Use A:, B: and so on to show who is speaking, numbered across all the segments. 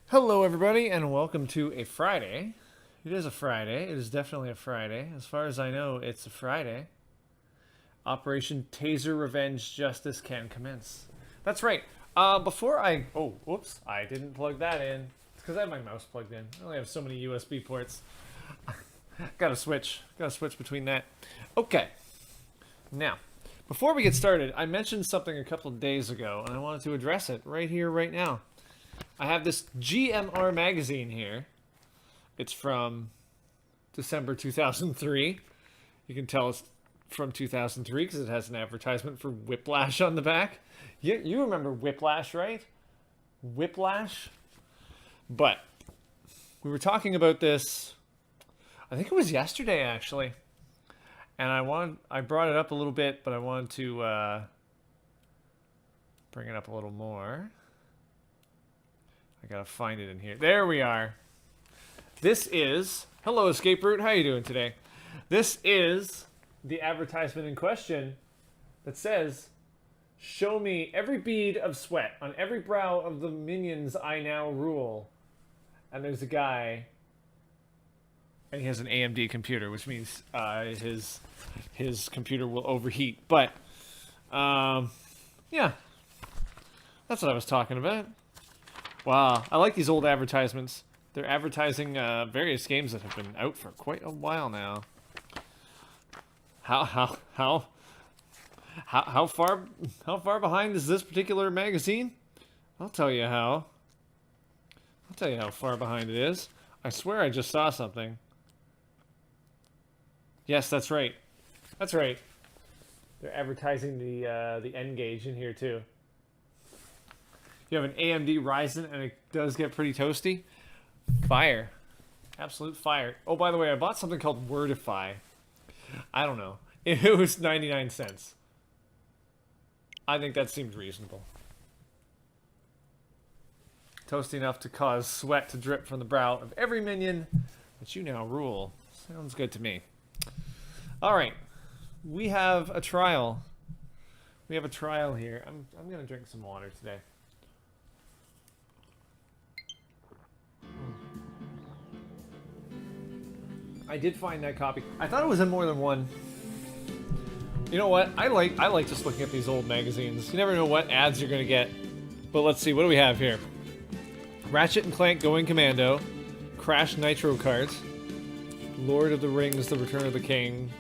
A: Hello everybody and welcome to a Friday. It is a Friday. It is definitely a Friday. As far as I know, it's a Friday. Operation Taser Revenge Justice can commence. That's right. Before I... Oh, whoops. I didn't plug that in. It's because I have my mouse plugged in. I only have so many USB ports. Gotta switch. Gotta switch between that. Okay. Now, before we get started, I mentioned something a couple of days ago, and I wanted to address it right here, right now. I have this GMR magazine here. It's from December 2003. You can tell it's from 2003 because it has an advertisement for Whiplash on the back. You remember Whiplash, right? Whiplash? But we were talking about this, I think it was yesterday actually. And I brought it up a little bit, but I wanted to bring it up a little more. I gotta find it in here. There we are. This is... Hello, Escape Route. How you doing today? This is the advertisement in question that says, "Show me every bead of sweat on every brow of the minions I now rule." And there's a guy, and he has an AMD computer, which means his computer will overheat. But, yeah. That's what I was talking about. Wow, I like these old advertisements. They're advertising various games that have been out for quite a while now. How far behind is this particular magazine? I'll tell you how. I'll tell you how far behind it is. I swear I just saw something. Yes, that's right. That's right. They're advertising the N gauge in here too. You have an AMD Ryzen and it does get pretty toasty. Fire. Absolute fire. Oh, by the way, I bought something called Wordify. I don't know. It was 99 cents. I think that seemed reasonable. Toasty enough to cause sweat to drip from the brow of every minion that you now rule. Sounds good to me. Alright. We have a trial. We have a trial here. I'm going to drink some water today. I did find that copy. I thought it was in more than one. You know what? I like just looking at these old magazines. You never know what ads you're gonna get. But let's see. What do we have here? Ratchet and Clank Going Commando, Crash Nitro Kart, Lord of the Rings: The Return of the King,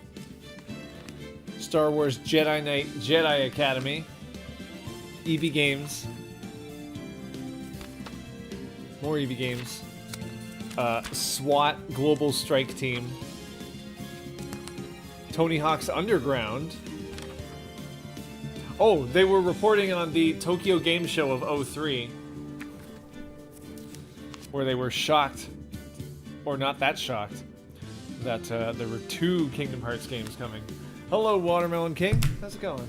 A: Star Wars Jedi Knight Jedi Academy, EB Games, more EB Games. SWAT Global Strike Team, Tony Hawk's Underground. Oh, they were reporting on the Tokyo Game Show of 03, where they were shocked, or not that shocked, that there were 2 Kingdom Hearts games coming. Hello, Watermelon King. How's it going?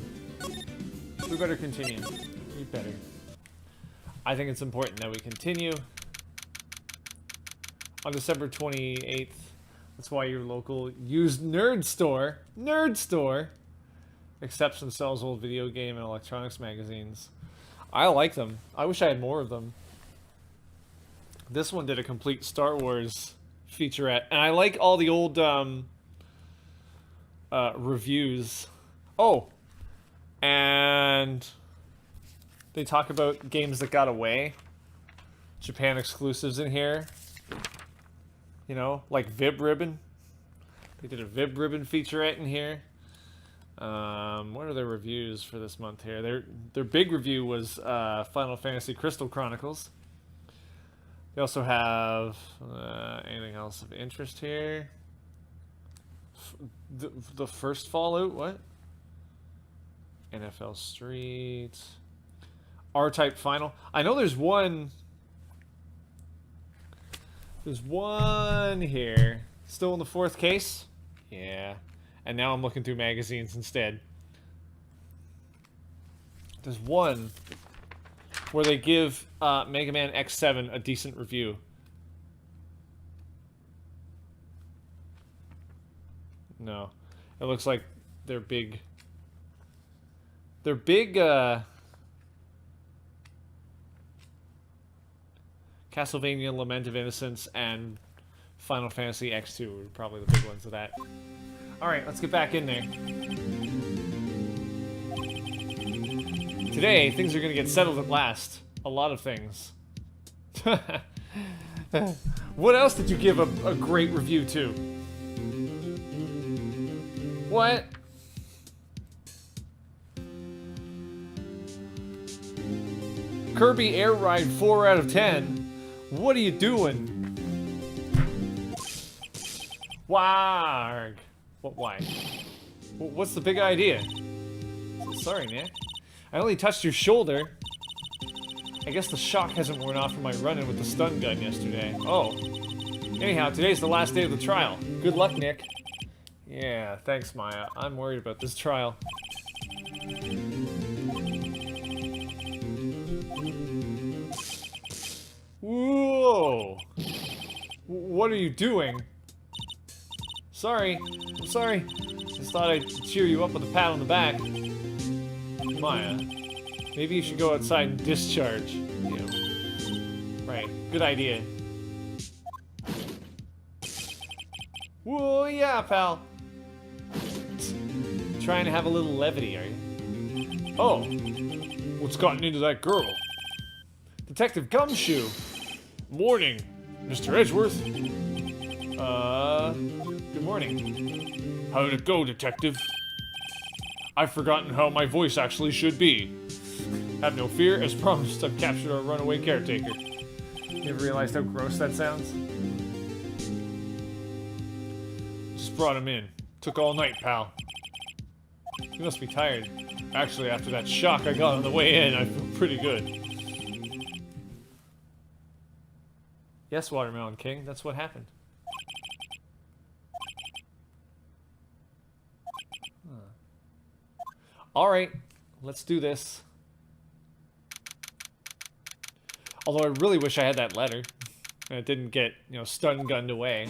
A: We better continue. We better. I think it's important that we continue. On December 28th, that's why your local used nerd store accepts and sells old video game and electronics magazines. I like them. I wish I had more of them. This one did a complete Star Wars featurette, and I like all the old reviews. Oh, and they talk about games that got away. Japan exclusives in here. You know, like Vib Ribbon. They did a Vib Ribbon featurette in here. What are their reviews for this month here? Their big review was Final Fantasy Crystal Chronicles. They also have anything else of interest here? The first Fallout, what? NFL Street. R-type final. I know there's one. There's one here. Still in the 4th case? Yeah. And now I'm looking through magazines instead. There's one where they give Mega Man X7 a decent review. No. It looks like they're big. They're big, Castlevania Lament of Innocence and Final Fantasy X2 are probably the big ones of that. Alright, let's get back in there. Today, things are going to get settled at last. A lot of things. What else did you give a great review to? What? Kirby Air Ride 4 out of 10? What are you doing? Warg. What? Why? What's the big idea? Sorry, Nick. I only touched your shoulder. I guess the shock hasn't worn off from my run-in with the stun gun yesterday. Oh. Anyhow, today's the last day of the trial. Good luck, Nick. Yeah, thanks, Maya. I'm worried about this trial. Whoa! What are you doing? Sorry. I'm sorry. Just thought I'd cheer you up with a pat on the back. Maya, maybe you should go outside and discharge. You know. Right. Good idea. Whoa, yeah, pal. Trying to have a little levity, are you? Oh. What's gotten into that girl? Detective Gumshoe. Morning, Mr. Edgeworth. Good morning. How did it go, Detective? I've forgotten how my voice actually should be. Have no fear, as promised, I've captured our runaway caretaker. You ever realized how gross that sounds? Just brought him in. Took all night, pal. You must be tired. Actually, after that shock I got on the way in, I feel pretty good. Yes, Watermelon King, that's what happened. Alright, let's do this. Although I really wish I had that letter. And it didn't get, you know, stun gunned away.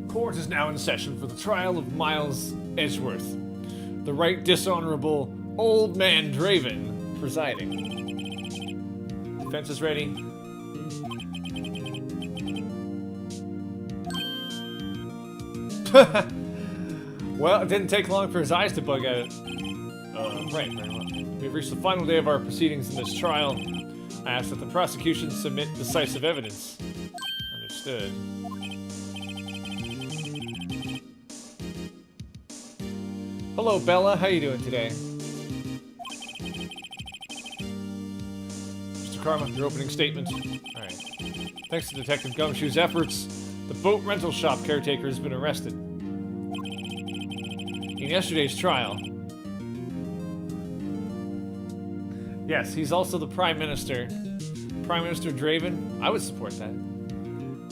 A: Court is now in session for the trial of Miles Edgeworth. The Right Dishonorable Old Man Draven presiding. Defense is ready. Well, it didn't take long for his eyes to bug out. Right, very well. We've reached the final day of our proceedings in this trial. I ask that the prosecution submit decisive evidence. Understood. Hello, Bella. How you doing today? Mr. Karma, your opening statement. Alright. Thanks to Detective Gumshoe's efforts, the boat rental shop caretaker has been arrested. In yesterday's trial... Yes, he's also the Prime Minister. Prime Minister Draven? I would support that.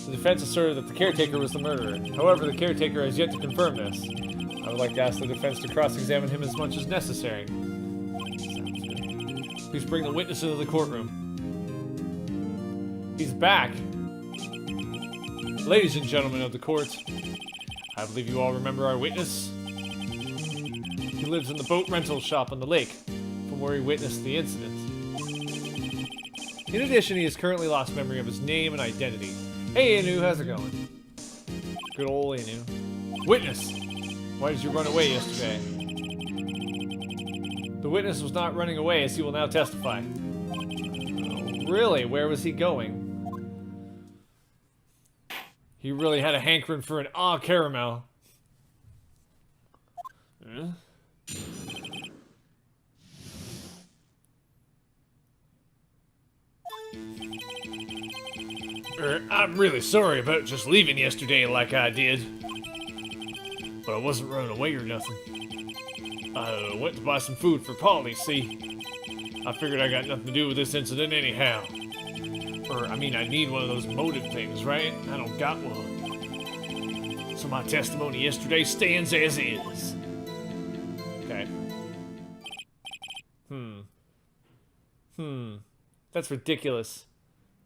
A: The defense asserted that the caretaker was the murderer. However, the caretaker has yet to confirm this. I would like to ask the defense to cross-examine him as much as necessary. Sounds good. Please bring the witness into the courtroom. He's back. Ladies and gentlemen of the court, I believe you all remember our witness. He lives in the boat rental shop on the lake, from where he witnessed the incident. In addition, he has currently lost memory of his name and identity. Hey, Inu, how's it going? Good old Inu. Witness! Why did you run away yesterday? The witness was not running away, as he will now testify. Oh, really? Where was he going? He really had a hankering for an caramel. Huh? I'm really sorry about just leaving yesterday like I did. But I wasn't running away or nothing. I went to buy some food for Polly, see? I figured I got nothing to do with this incident anyhow. I mean, I need one of those motive things, right? I don't got one. So my testimony yesterday stands as is. Okay. That's ridiculous.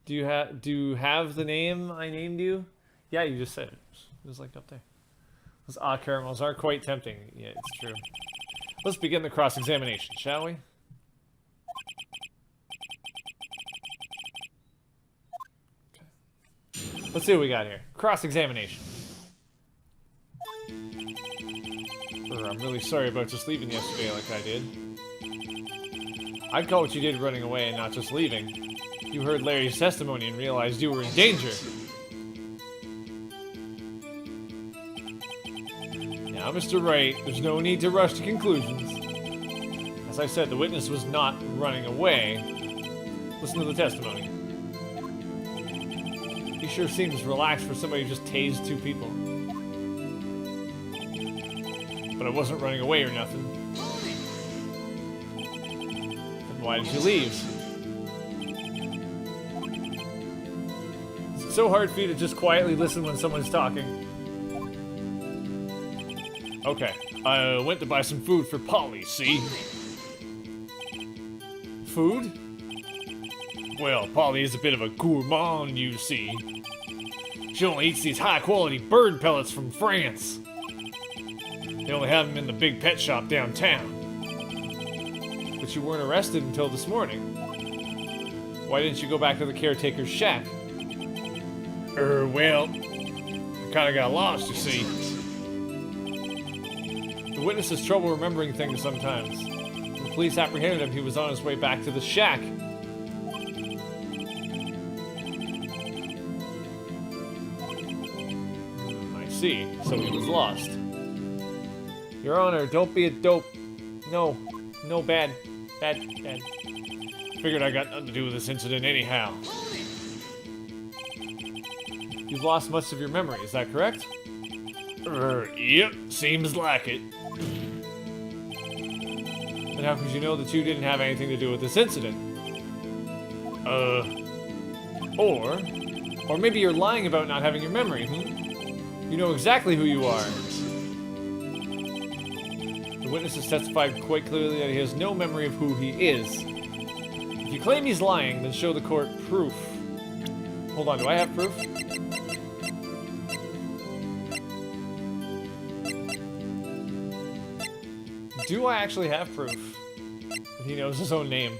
A: Do you have the name I named you? Yeah, you just said it. It was like up there. Those caramels are quite tempting. Yeah, it's true. Let's begin the cross-examination, shall we? Okay. Let's see what we got here. Cross-examination. I'm really sorry about just leaving yesterday like I did. I'd call what you did running away and not just leaving. You heard Larry's testimony and realized you were in danger. Now, Mr. Wright, there's no need to rush to conclusions. As I said, the witness was not running away. Listen to the testimony. He sure seems relaxed for somebody who just tased 2 people. But I wasn't running away or nothing. Then why did you leave? It's so hard for you to just quietly listen when someone's talking. Okay, I went to buy some food for Polly, see? Food? Well, Polly is a bit of a gourmand, you see. She only eats these high-quality bird pellets from France. They only have them in the big pet shop downtown. But you weren't arrested until this morning. Why didn't you go back to the caretaker's shack? Well, I kinda got lost, you see. The witness has trouble remembering things sometimes. When the police apprehended him, he was on his way back to the shack. I see. So he was lost. Your Honor, don't be a dope. No, bad. Figured I got nothing to do with this incident anyhow. You've lost much of your memory, is that correct? Yep, seems like it. Then how could you know that you didn't have anything to do with this incident? Or maybe you're lying about not having your memory, You know exactly who you are. The witness has testified quite clearly that he has no memory of who he is. If you claim he's lying, then show the court proof. Hold on, do I have proof? Do I actually have proof that he knows his own name?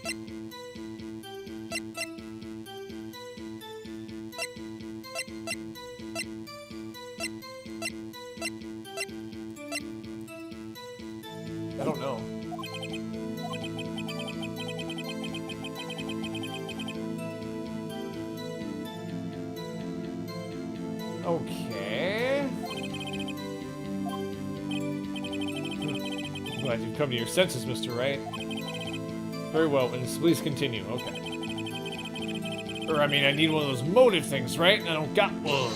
A: I don't know. Okay. Glad you've come to your senses, Mr. Wright. Very well, witness. Please continue. Okay. I mean, I need one of those motive things, right? I don't got one.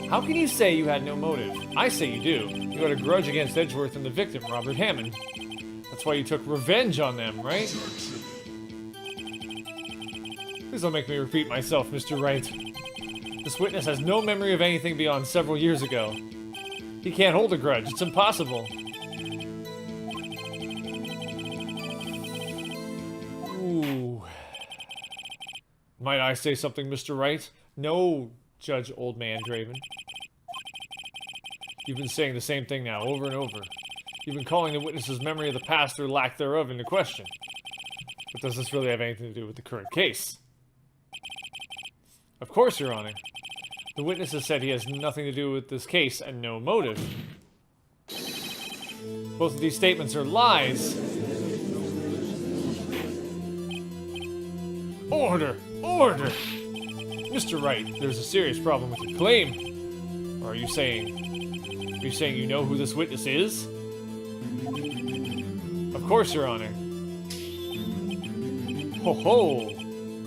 A: How can you say you had no motive? I say you do. You had a grudge against Edgeworth and the victim, Robert Hammond. That's why you took revenge on them, right? Please don't make me repeat myself, Mr. Wright. This witness has no memory of anything beyond several years ago. He can't hold a grudge. It's impossible. Ooh. Might I say something, Mr. Wright? No, Judge Old Man Draven. You've been saying the same thing now, over and over. You've been calling the witness's memory of the past or lack thereof into question. But does this really have anything to do with the current case? Of course, Your Honor. The witness has said he has nothing to do with this case and no motive. Both of these statements are lies. Order! Order! Mr. Wright, there's a serious problem with your claim. Or are you saying you know who this witness is? Of course, Your Honor. Ho ho!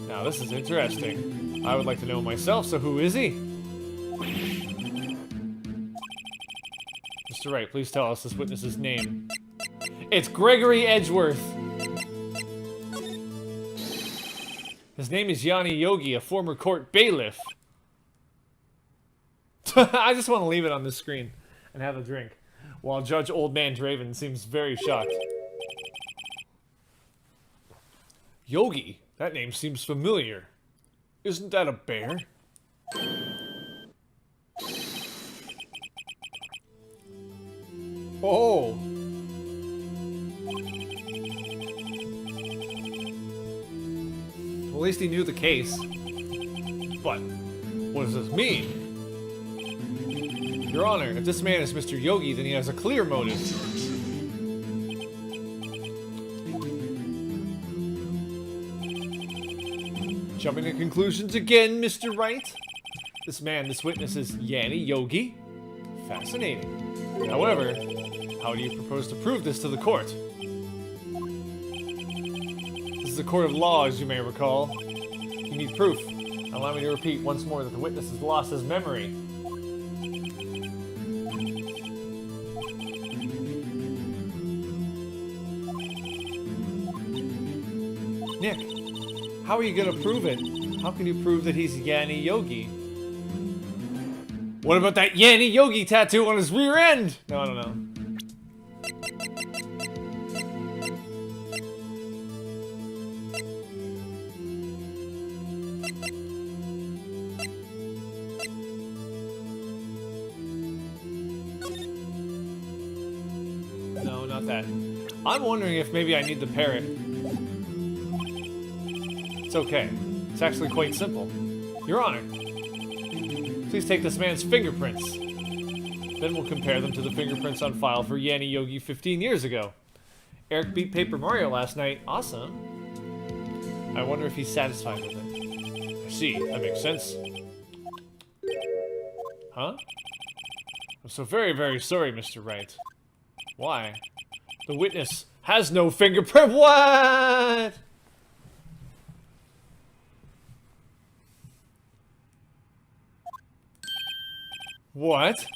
A: Now this is interesting. I would like to know myself, so who is he? Mr. Wright, please tell us this witness's name. It's Gregory Edgeworth. His name is Yanni Yogi, a former court bailiff. I just want to leave it on the screen and have a drink, while Judge Old Man Draven seems very shocked. Yogi? That name seems familiar. Isn't that a bear? Oh! Well, at least he knew the case. But, what does this mean? Your Honor, if this man is Mr. Yogi, then he has a clear motive. Jumping to conclusions again, Mr. Wright? This witness is Yanni Yogi? Fascinating. However, how do you propose to prove this to the court? This is a court of law, as you may recall. You need proof. Allow me to repeat once more that the witness has lost his memory. Nick, how are you going to prove it? How can you prove that he's Yanni Yogi? What about that Yanni Yogi tattoo on his rear end? No, I don't know. No, not that. I'm wondering if maybe I need the parrot. It's okay. It's actually quite simple. Your Honor, please take this man's fingerprints. Then we'll compare them to the fingerprints on file for Yanni Yogi 15 years ago. Eric beat Paper Mario last night. Awesome. I wonder if he's satisfied with it. I see. That makes sense. Huh? I'm so very, very sorry, Mr. Wright. Why? The witness has no fingerprint. What? What?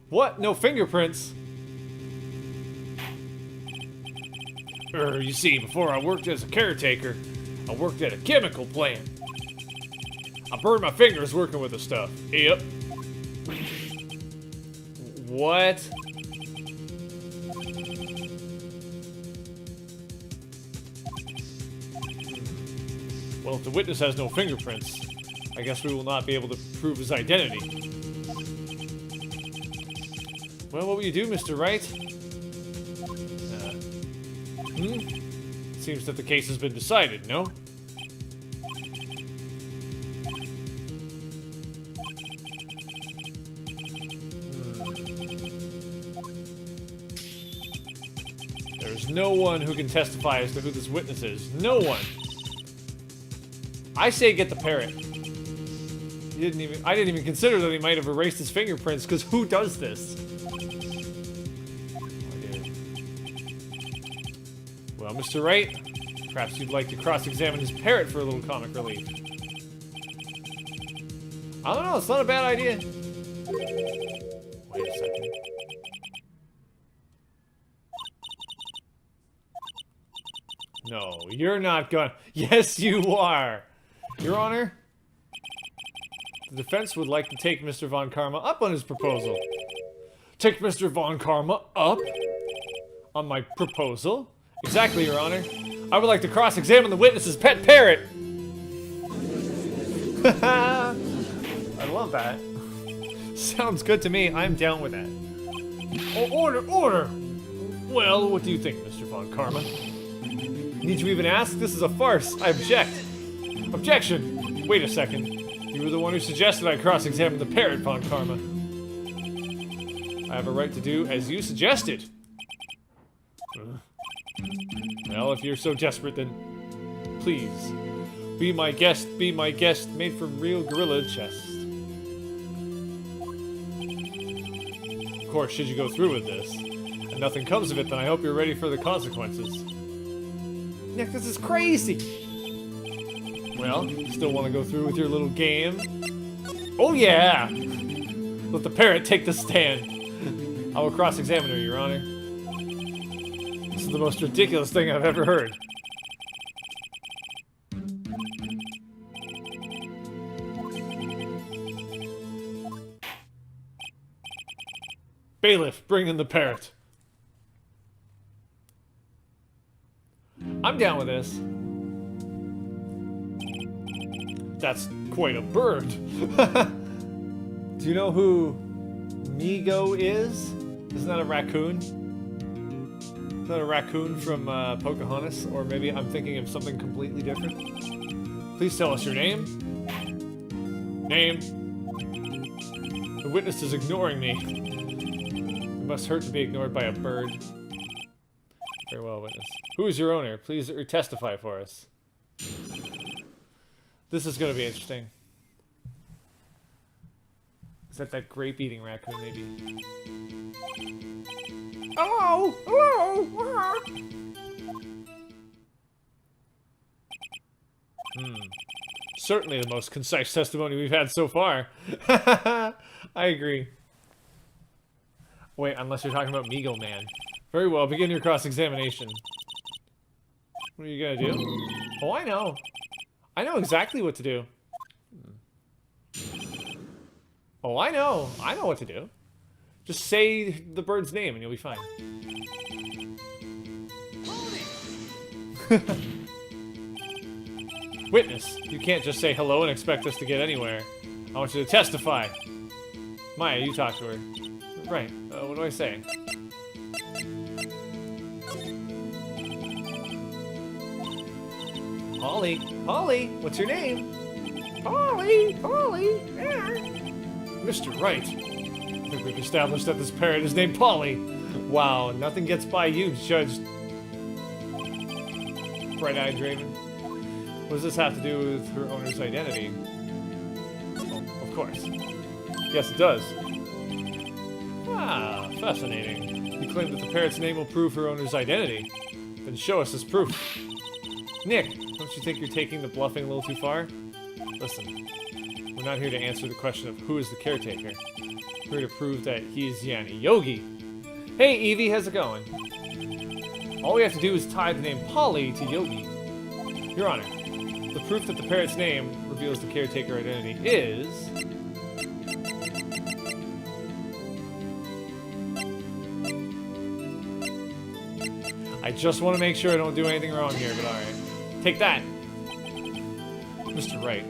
A: What? No fingerprints? You see, before I worked as a caretaker, I worked at a chemical plant. I burned my fingers working with the stuff. Yep. What? Well, if the witness has no fingerprints, I guess we will not be able to prove his identity. Well, what will you do, Mr. Wright? Seems that the case has been decided, no? There's no one who can testify as to who this witness is. No one! I say get the parrot. I didn't even consider that he might have erased his fingerprints, because who does this? Well, Mr. Wright, perhaps you'd like to cross-examine his parrot for a little comic relief. I don't know, it's not a bad idea. Wait a second. No, you're not gonna... Yes, you are! Your Honor, the defense would like to take Mr. Von Karma up on his proposal. Take Mr. Von Karma up on my proposal? Exactly, Your Honor. I would like to cross-examine the witness's pet parrot. I love that. Sounds good to me. I'm down with that. Oh, order, order! Well, what do you think, Mr. Von Karma? Need you even ask? This is a farce. I object. Objection! Wait a second. You were the one who suggested I cross-examine the parrot, Von Karma. I have a right to do as you suggested. Well, if you're so desperate, then please, be my guest, made from real gorilla chest. Of course, should you go through with this, and nothing comes of it, then I hope you're ready for the consequences. Nick, this is crazy! Well, still want to go through with your little game? Oh yeah! Let the parrot take the stand. I will cross-examine her, Your Honor. This is the most ridiculous thing I've ever heard. Bailiff, bring in the parrot. I'm down with this. That's quite a bird. Do you know who Migo is? Isn't that a raccoon? Is that a raccoon from Pocahontas? Or maybe I'm thinking of something completely different? Please tell us your name. Name. The witness is ignoring me. It must hurt to be ignored by a bird. Very well, witness. Who is your owner? Please testify for us. This is going to be interesting. Is that grape-eating raccoon, maybe? Hello! Hello! Certainly the most concise testimony we've had so far. I agree. Wait, unless you're talking about Meagle Man. Very well, begin your cross-examination. What are you gonna do? Oh, I know. I know exactly what to do. Oh, I know. I know what to do. Just say the bird's name and you'll be fine. Witness, you can't just say hello and expect us to get anywhere. I want you to testify. Maya, you talk to her. Right. What do I say? Polly. Polly, what's your name? Polly. Polly. Mr. Wright. I think we've established that this parrot is named Polly. Wow, nothing gets by you, Judge. Bright-eyed Raven. What does this have to do with her owner's identity? Oh, of course. Yes, it does. Ah, fascinating. You claim that the parrot's name will prove her owner's identity. Then show us this proof. Nick, don't you think you're taking the bluffing a little too far? Listen, we're not here to answer the question of who is the caretaker. We're here to prove that he is Yanni Yogi. Hey, Evie, how's it going? All we have to do is tie the name Polly to Yogi. Your Honor, the proof that the parrot's name reveals the caretaker identity is... I just want to make sure I don't do anything wrong here, but alright. Take that! Mr. Wright,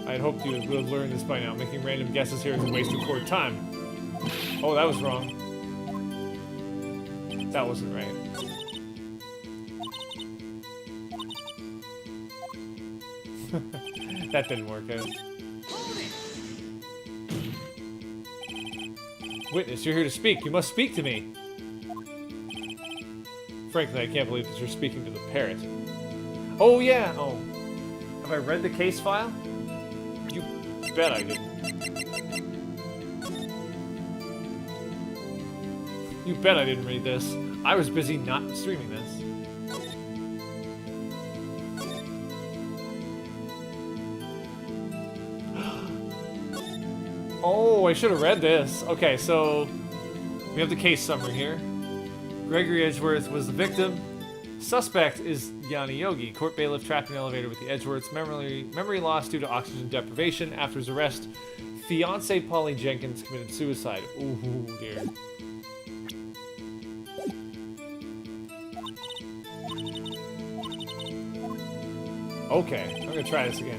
A: I had hoped you would have learned this by now. Making random guesses here is a waste of court time. Oh, that was wrong. That wasn't right. That didn't work out. Witness, you're here to speak. You must speak to me. Frankly, I can't believe that you're speaking to the parrot. Oh, yeah. Oh. Have I read the case file? You bet I didn't. You bet I didn't read this. I was busy not streaming this. Oh, I should have read this. Okay, so we have the case summary here. Gregory Edgeworth was the victim. Suspect is Yanni Yogi, court bailiff trapped in an elevator with the Edgeworths. Memory loss due to oxygen deprivation. After his arrest, fiancée Polly Jenkins committed suicide. Ooh, dear. Okay, I'm gonna try this again.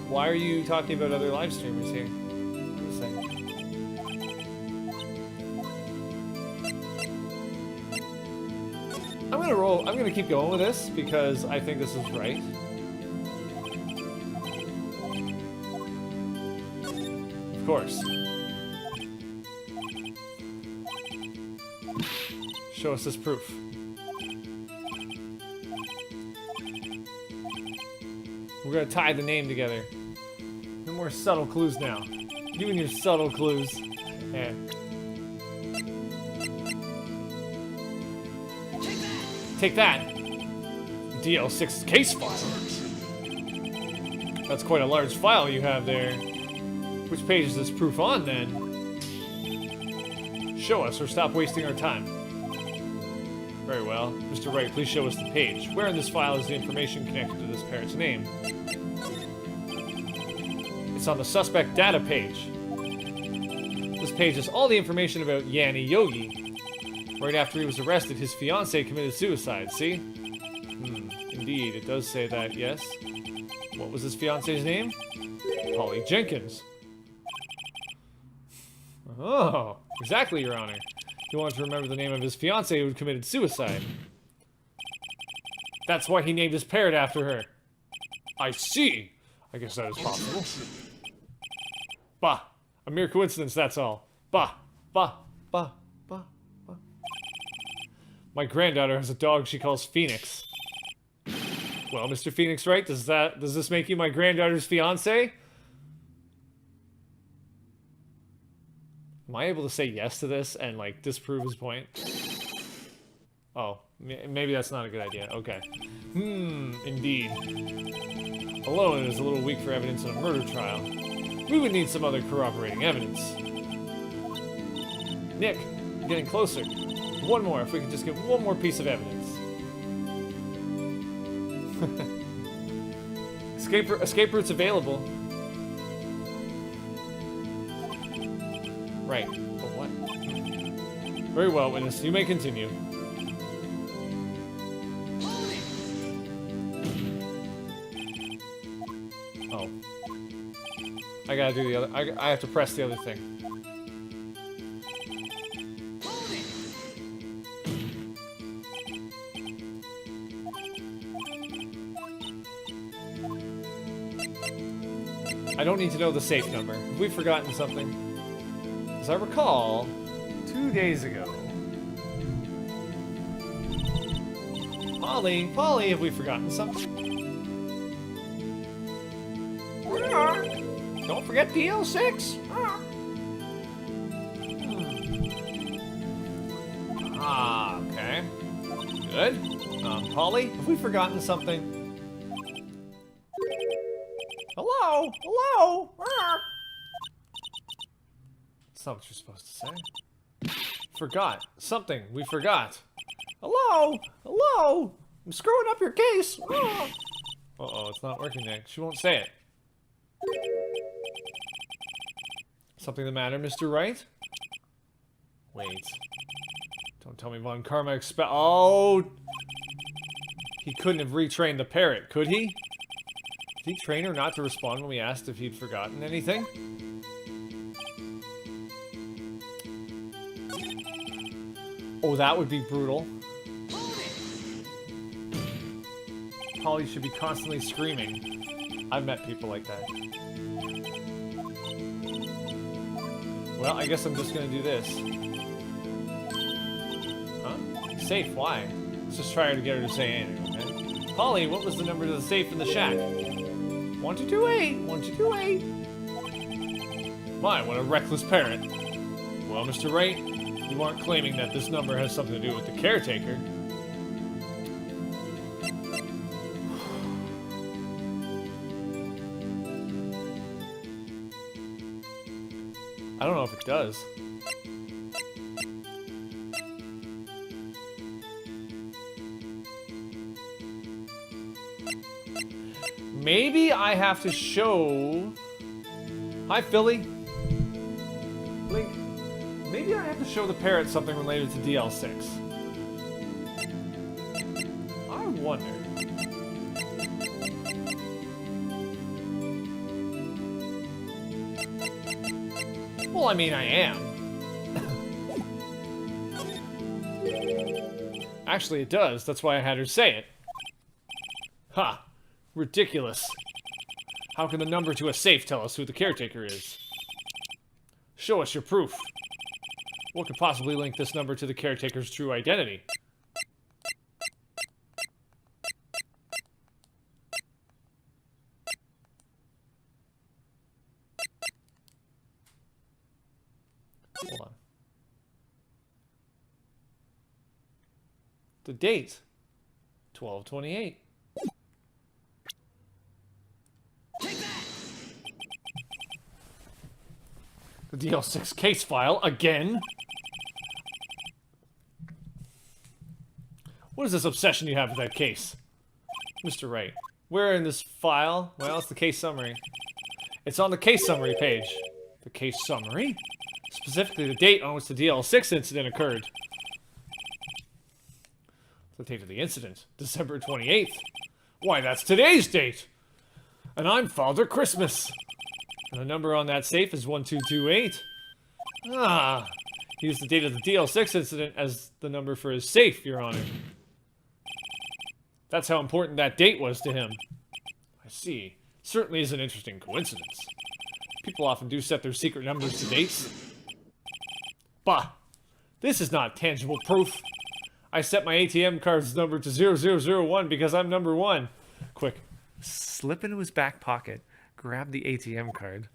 A: Why are you talking about other live streamers here? I'm just saying. I'm gonna roll. I'm gonna keep going with this because I think this is right. Of course. Show us this proof. We're gonna tie the name together. No more subtle clues now. You and your subtle clues. Yeah. Take that! DL6 case file. That's quite a large file you have there. Which page is this proof on, then? Show us, or stop wasting our time. Very well. Mr. Wright, please show us the page. Where in this file is the information connected to this parrot's name? It's on the suspect data page. This page has all the information about Yanni Yogi. Right after he was arrested, his fiancée committed suicide, see? Indeed, it does say that, yes. What was his fiancée's name? Polly Jenkins. Oh, exactly, Your Honor. He wanted to remember the name of his fiancée who had committed suicide. That's why he named his parrot after her. I see. I guess that is possible. Bah. A mere coincidence, that's all. Bah. Bah. Bah. Bah. Bah. My granddaughter has a dog she calls Phoenix. Well, Mr. Phoenix Wright, does this make you my granddaughter's fiancé? Am I able to say yes to this and, like, disprove his point? Oh, maybe that's not a good idea. Okay. Indeed. Alone is a little weak for evidence in a murder trial. We would need some other corroborating evidence. Nick, you're getting closer. One more, if we could just get one more piece of evidence. Escape routes available. Right. But what? Very well, witness. You may continue. Oh. I gotta do the other... I have to press the other thing. I don't need to know the safe number. Have we forgotten something? As I recall, 2 days ago. Polly, have we forgotten something? Don't forget the L6. Okay. Good. Polly, have we forgotten something? Hello? Hello? That's not what you're supposed to say. Forgot. Something. We forgot. Hello? Hello? I'm screwing up your case. Uh-oh, it's not working, Nick. She won't say it. Something the matter, Mr. Wright? Wait. Don't tell me Von Karma Oh! He couldn't have retrained the parrot, could he? Did he train her not to respond when we asked if he'd forgotten anything? Oh, that would be brutal. Polly should be constantly screaming. I've met people like that. Well, I guess I'm just gonna do this. Huh? Safe, why? Let's just try to get her to say anything, okay? Polly, what was the number to the safe in the shack? 1228! 1228! My, what a reckless parent. Well, Mr. Wright, you aren't claiming that this number has something to do with the caretaker. I don't know if it does. Maybe I have to show... Hi, Philly. Blink. Maybe I have to show the parrot something related to DL6. I wonder. Well, I mean, I am. Actually, it does. That's why I had her say it. Ha! Ridiculous. How can the number to a safe tell us who the caretaker is? Show us your proof. What could possibly link this number to the caretaker's true identity? Hold on. The date. 12/28. The DL6 case file again? What is this obsession you have with that case? Mr. Wright, where in this file? Well, it's the case summary. It's on the case summary page. The case summary? Specifically the date on which the DL6 incident occurred. The date of the incident, December 28th. Why, that's today's date! And I'm Father Christmas. And the number on that safe is 1228. Ah, he used the date of the DL6 incident as the number for his safe, Your Honor. That's how important that date was to him. I see. Certainly is an interesting coincidence. People often do set their secret numbers to dates. Bah! This is not tangible proof. I set my ATM card's number to 0001 because I'm number 1. Quick. Slip into his back pocket. Grab the ATM card.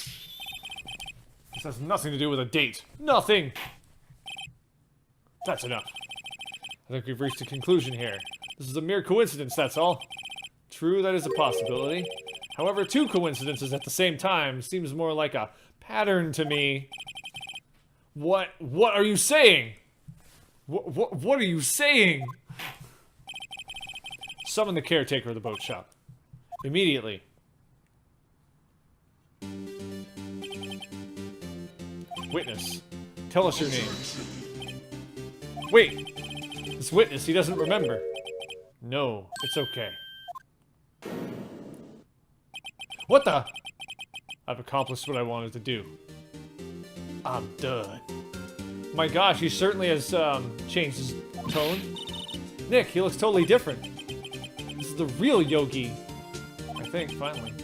A: This has nothing to do with a date. Nothing! That's enough. I think we've reached a conclusion here. This is a mere coincidence, that's all. True, that is a possibility. However, 2 coincidences at the same time seems more like a pattern to me. What are you saying? What are you saying? Summon the caretaker of the boat shop. Immediately. Witness, tell us your name. Wait! This witness, he doesn't remember. No, it's okay. What the? I've accomplished what I wanted to do. I'm done. My gosh, he certainly has changed his tone. Nick, he looks totally different. This is the real Yogi. I think, finally.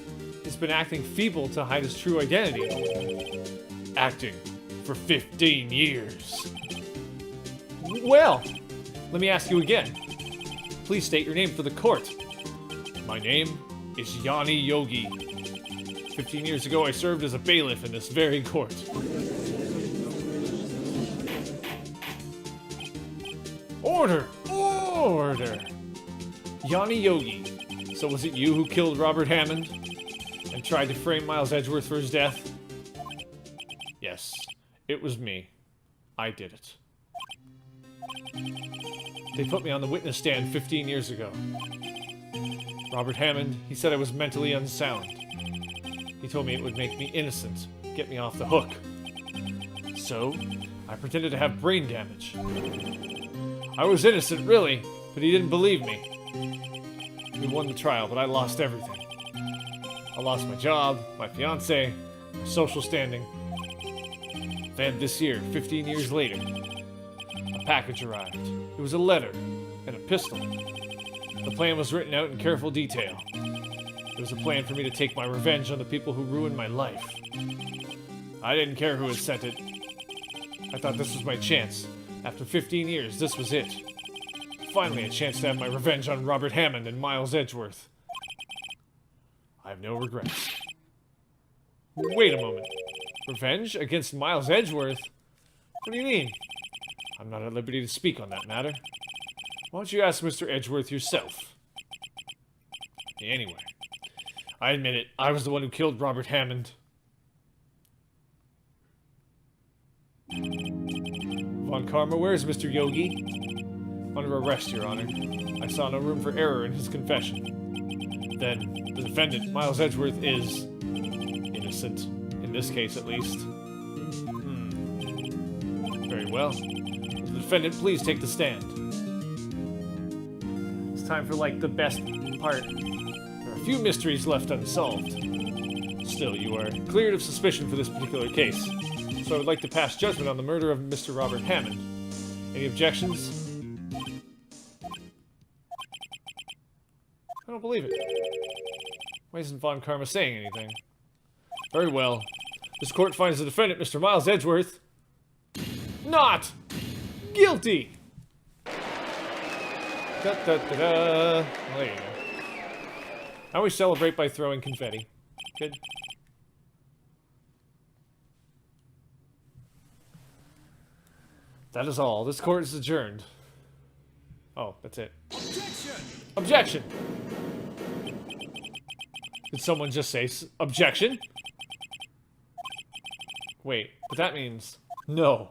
A: He's been acting feeble to hide his true identity. Acting for 15 years. Well, let me ask you again. Please state your name for the court. My name is Yanni Yogi. 15 years ago, I served as a bailiff in this very court. Order! Order! Yanni Yogi. So was it you who killed Robert Hammond? And tried to frame Miles Edgeworth for his death? Yes, it was me. I did it. They put me on the witness stand 15 years ago. Robert Hammond, he said I was mentally unsound. He told me it would make me innocent, get me off the hook. So, I pretended to have brain damage. I was innocent, really, but he didn't believe me. We won the trial, but I lost everything. I lost my job, my fiancé, my social standing. Then this year, 15 years later, a package arrived. It was a letter and a pistol. The plan was written out in careful detail. It was a plan for me to take my revenge on the people who ruined my life. I didn't care who had sent it. I thought this was my chance. After 15 years, this was it. Finally, a chance to have my revenge on Robert Hammond and Miles Edgeworth. I have no regrets. Wait a moment. Revenge against Miles Edgeworth? What do you mean? I'm not at liberty to speak on that matter. Why don't you ask Mr. Edgeworth yourself? Anyway, I admit it. I was the one who killed Robert Hammond. Von Karma, where's Mr. Yogi? Under arrest, Your Honor. I saw no room for error in his confession. Then, the defendant, Miles Edgeworth, is innocent. In this case, at least. Very well. Will the defendant please take the stand? It's time for, like, the best part. There are a few mysteries left unsolved. Still, you are cleared of suspicion for this particular case. So I would like to pass judgment on the murder of Mr. Robert Hammond. Any objections? I don't believe it. Why isn't Von Karma saying anything? Very well. This court finds the defendant, Mr. Miles Edgeworth, not guilty! Da-da-da-da. Well, there you go. I always celebrate by throwing confetti. Good. That is all. This court is adjourned. Oh, that's it. Objection! Objection! Did someone just say objection? Wait, but that means... No.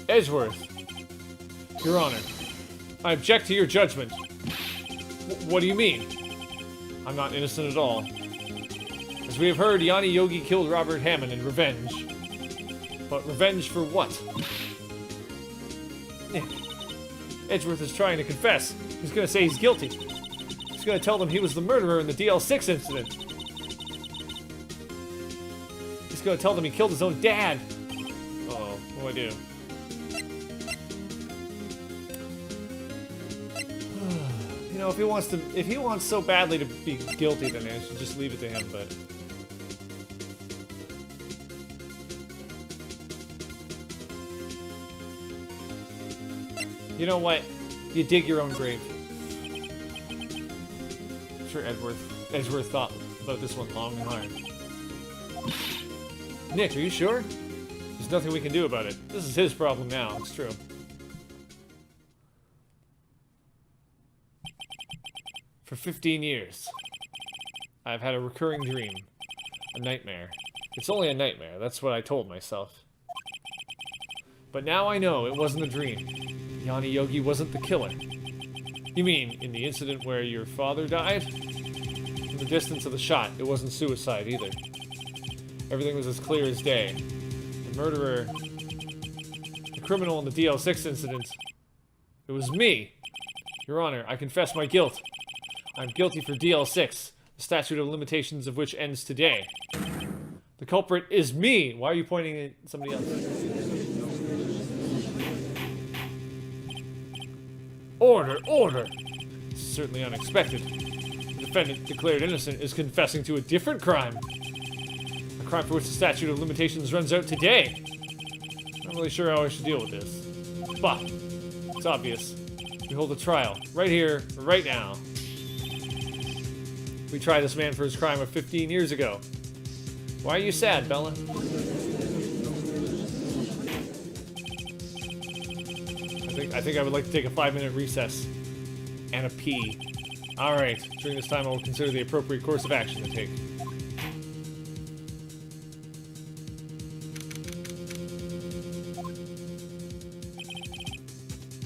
A: Edgeworth. Your Honor, I object to your judgment. What do you mean? I'm not innocent at all. As we have heard, Yanni Yogi killed Robert Hammond in revenge. But revenge for what? Nick, Edgeworth is trying to confess. He's gonna say he's guilty. He's gonna tell them he was the murderer in the DL6 incident. He's gonna tell them he killed his own dad. Uh-oh, what do I do? You know, if he wants so badly to be guilty, then I should just leave it to him, but... You know what? You dig your own grave. I'm sure Edgeworth thought about this one long and hard. Nick, are you sure? There's nothing we can do about it. This is his problem now, it's true. For 15 years, I've had a recurring dream. A nightmare. It's only a nightmare, that's what I told myself. But now I know it wasn't a dream. Yanni Yogi wasn't the killer. You mean, in the incident where your father died? From the distance of the shot, it wasn't suicide either. Everything was as clear as day. The murderer, the criminal in the DL6 incident, it was me. Your Honor, I confess my guilt. I'm guilty for DL6, the statute of limitations of which ends today. The culprit is me! Why are you pointing at somebody else? Order! Order! This is certainly unexpected. The defendant, declared innocent, is confessing to a different crime. A crime for which the statute of limitations runs out today. Not really sure how I should deal with this. But, it's obvious. We hold a trial, right here, right now. We tried this man for his crime of 15 years ago. Why are you sad, Bella? I think I would like to take a 5-minute recess. And a pee. Alright, during this time I will consider the appropriate course of action to take.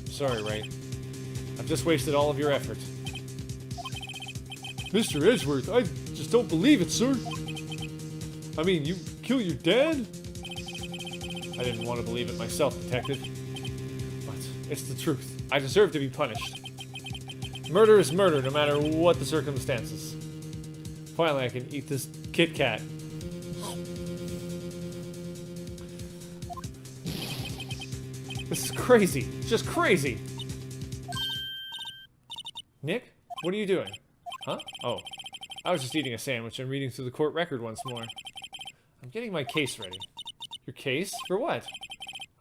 A: Sorry, Wright. I've just wasted all of your effort. Mr. Edgeworth, I just don't believe it, sir. I mean, you kill your dad? I didn't want to believe it myself, Detective. But it's the truth. I deserve to be punished. Murder is murder, no matter what the circumstances. Finally, I can eat this Kit Kat. This is crazy. It's just crazy. Nick, what are you doing? Huh? Oh. I was just eating a sandwich and reading through the court record once more. I'm getting my case ready. Your case? For what?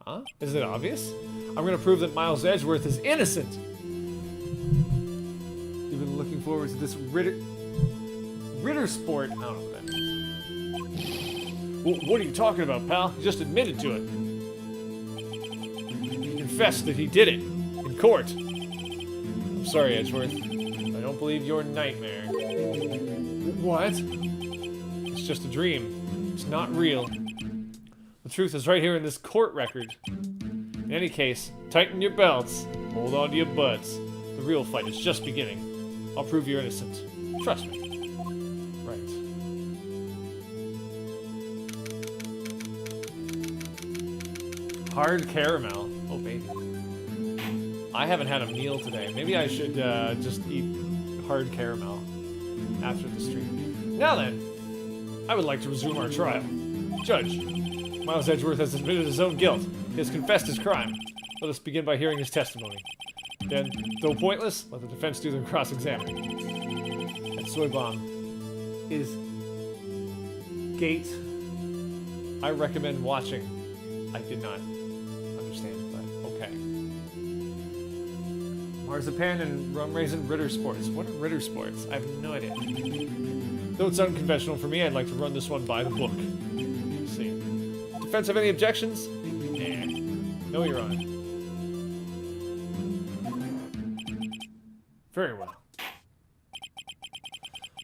A: Huh? Isn't it obvious? I'm gonna prove that Miles Edgeworth is innocent! You've been looking forward to this Ritter sport. I don't know what that means. Well, what are you talking about, pal? He just admitted to it. He confessed that he did it. In court. I'm sorry, Edgeworth. I don't believe your nightmare. What? It's just a dream. It's not real. The truth is right here in this court record. In any case, tighten your belts. Hold on to your butts. The real fight is just beginning. I'll prove you're innocent. Trust me. Right. Hard caramel. Oh, baby. I haven't had a meal today. Maybe I should just eat hard caramel after the stream. Now then, I would like to resume our trial. Judge, Miles Edgeworth has admitted his own guilt. He has confessed his crime. Let us begin by hearing his testimony. Then, though pointless, let the defense do their cross-examining. And SoyBomb is gate. I recommend watching. I did not understand, but okay. Marzipan and rum raisin Ritter Sports. What are Ritter Sports? I have no idea. Though it's unconventional for me, I'd like to run this one by the book. Let's see. Defense have any objections? Nah. No, Your Honor. Very well.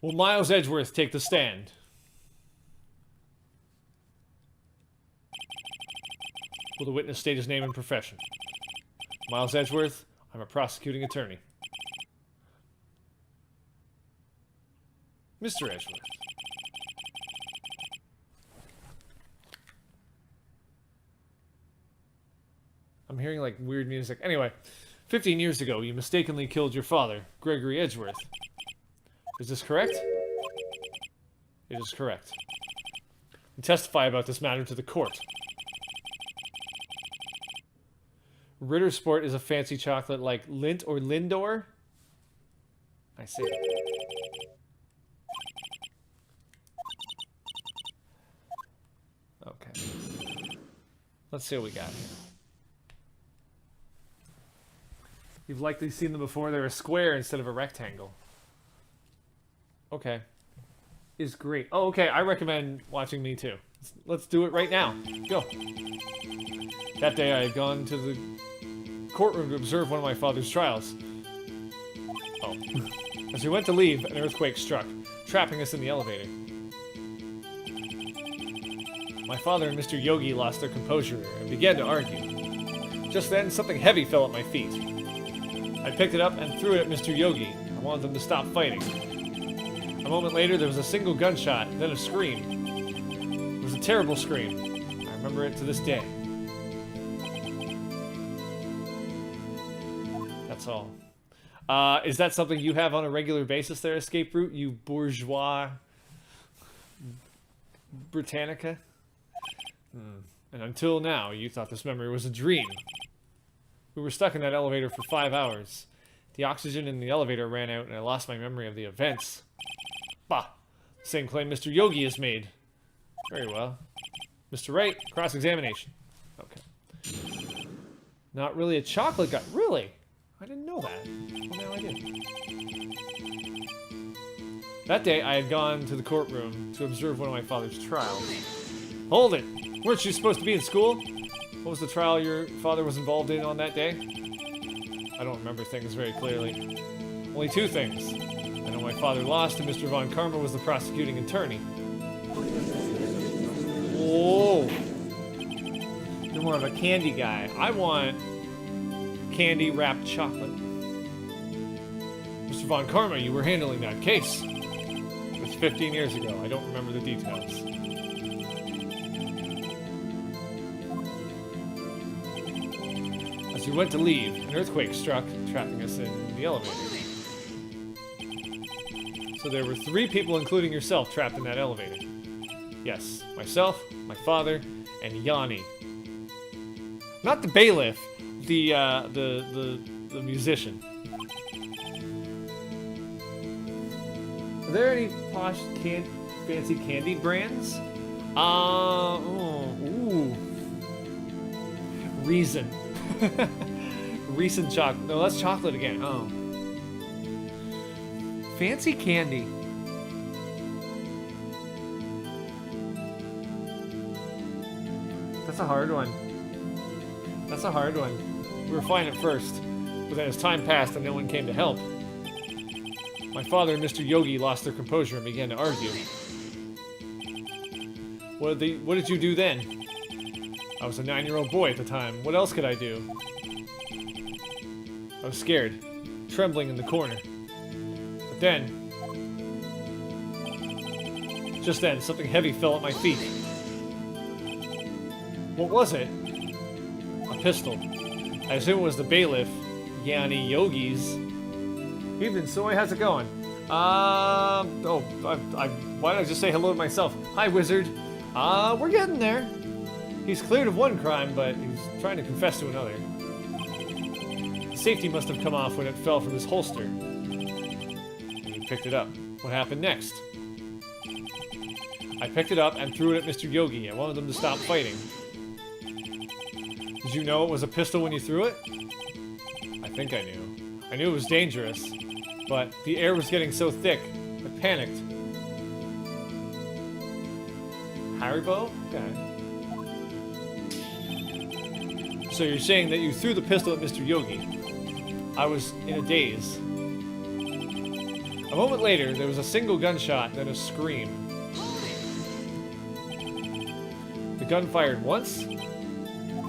A: Will Miles Edgeworth take the stand? Will the witness state his name and profession? Miles Edgeworth. I'm a prosecuting attorney. Mr. Edgeworth. I'm hearing like weird music. Anyway, 15 years ago, you mistakenly killed your father, Gregory Edgeworth. Is this correct? It is correct. And testify about this matter to the court. Ritter Sport is a fancy chocolate like Lindt or Lindor? I see. Okay. Let's see what we got here. You've likely seen them before. They're a square instead of a rectangle. Okay. Is great. Oh, okay. I recommend watching me too. Let's do it right now. Go. That day I had gone to the courtroom to observe one of my father's trials. Oh. As we went to leave, an earthquake struck, trapping us in the elevator. My father and Mr. Yogi lost their composure and began to argue. Just then, something heavy fell at my feet. I picked it up and threw it at Mr. Yogi. I wanted them to stop fighting. A moment later, there was a single gunshot, then a scream. It was a terrible scream. I remember it to this day. That's all. Is that something you have on a regular basis there, Escape Route, you bourgeois Britannica? And until now, you thought this memory was a dream. We were stuck in that elevator for 5 hours. The oxygen in the elevator ran out and I lost my memory of the events. Bah! Same claim Mr. Yogi has made. Very well. Mr. Wright, cross-examination. Okay. Not really a chocolate guy. Really? I didn't know that. Well, now I do. That day, I had gone to the courtroom to observe one of my father's trials. Hold it! Weren't you supposed to be in school? What was the trial your father was involved in on that day? I don't remember things very clearly. Only two things. I know my father lost and Mr. Von Karma was the prosecuting attorney. Whoa! You're more of a candy guy. I want candy wrapped chocolate. Mr. Von Karma, you were handling that case. It was 15 years ago. I don't remember the details. As we went to leave, an earthquake struck, trapping us in the elevator. So there were 3 people, including yourself, trapped in that elevator. Yes, myself, my father, and Yanni. Not the bailiff, the musician. Are there any posh, fancy candy brands? Ooh. Reason. Recent chocolate. No, that's chocolate again. Oh. Fancy candy. That's a hard one. That's a hard one. We were fine at first, but then as time passed and no one came to help, my father and Mr. Yogi lost their composure and began to argue. What did you do then? I was a 9-year-old boy at the time. What else could I do? I was scared, trembling in the corner. But then, just then, something heavy fell at my feet. What was it? A pistol. I assume it was the bailiff, Yanni Yogi's. Evening, Soy. How's it going? Why don't I just say hello to myself? Hi, Wizard. We're getting there. He's cleared of one crime, but he's trying to confess to another. The safety must have come off when it fell from his holster. And he picked it up. What happened next? I picked it up and threw it at Mr. Yogi. I wanted them to stop fighting. Did you know it was a pistol when you threw it? I think I knew. I knew it was dangerous, but the air was getting so thick, I panicked. Haribo? Okay. So you're saying that you threw the pistol at Mr. Yogi. I was in a daze. A moment later, there was a single gunshot, then a scream. The gun fired once,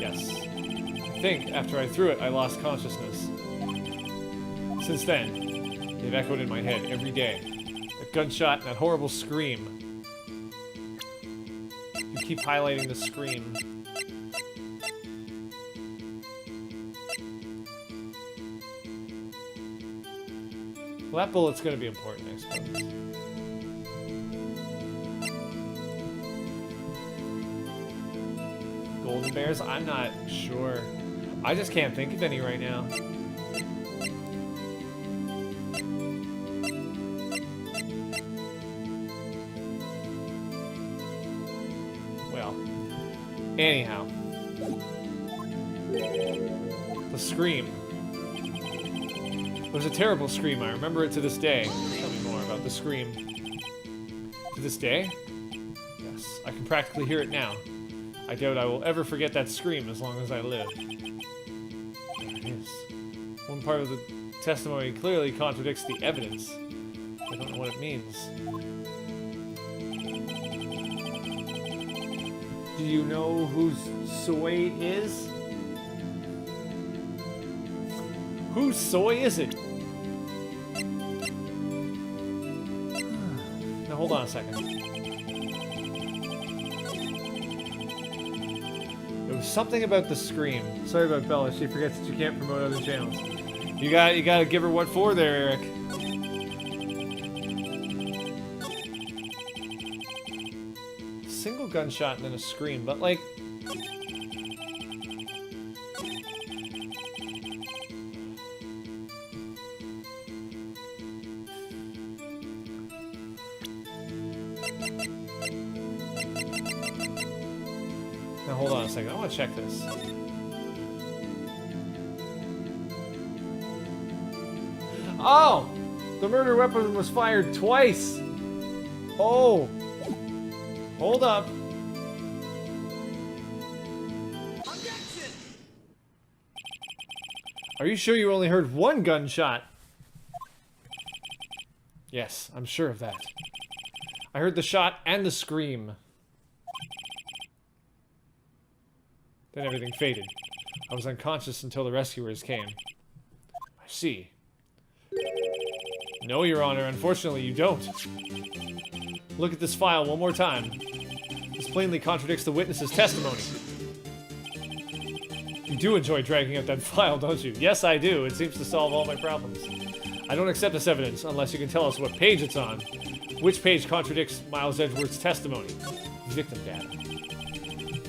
A: Yes. I think after I threw it, I lost consciousness. Since then, they've echoed in my head every day. That gunshot and that horrible scream. You keep highlighting the scream. Well, that bullet's gonna be important, I suppose. Golden bears? I'm not sure. I just can't think of any right now. Well, anyhow. The scream. It was a terrible scream. I remember it to this day. Tell me more about the scream. To this day? Yes, I can practically hear it now. I doubt I will ever forget that scream as long as I live. There it is. One part of the testimony clearly contradicts the evidence. I don't know what it means. Do you know who Soy is? Whose soy is it? Now hold on a second. There was something about the scream. Sorry about Bella, she forgets that you can't promote other channels. You gotta give her what for there, Eric. Single gunshot and then a scream, but like... Now hold on a second, I want to check this. Oh! The murder weapon was fired twice! Oh! Hold up. Objection! Are you sure you only heard one gunshot? Yes, I'm sure of that. I heard the shot and the scream. Then everything faded. I was unconscious until the rescuers came. I see. No, Your Honor, unfortunately you don't. Look at this file one more time. This plainly contradicts the witness's testimony. You do enjoy dragging out that file, don't you? Yes, I do. It seems to solve all my problems. I don't accept this evidence unless you can tell us what page it's on. Which page contradicts Miles Edgeworth's testimony? Victim data.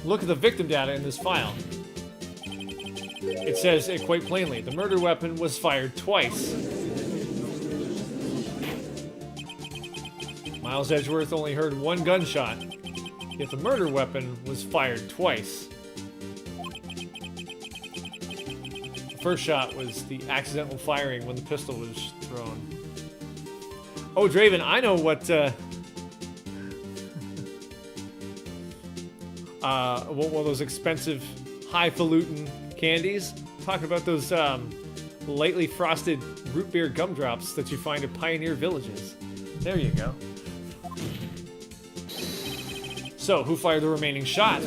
A: Look at the victim data in this file. It says it quite plainly. The murder weapon was fired twice. Miles Edgeworth only heard one gunshot, yet the murder weapon was fired twice. The first shot was the accidental firing when the pistol was thrown. Oh, Draven, I know what, one of those expensive, highfalutin candies. Talking about those, lightly frosted root beer gumdrops that you find at pioneer villages. There you go. So, who fired the remaining shot?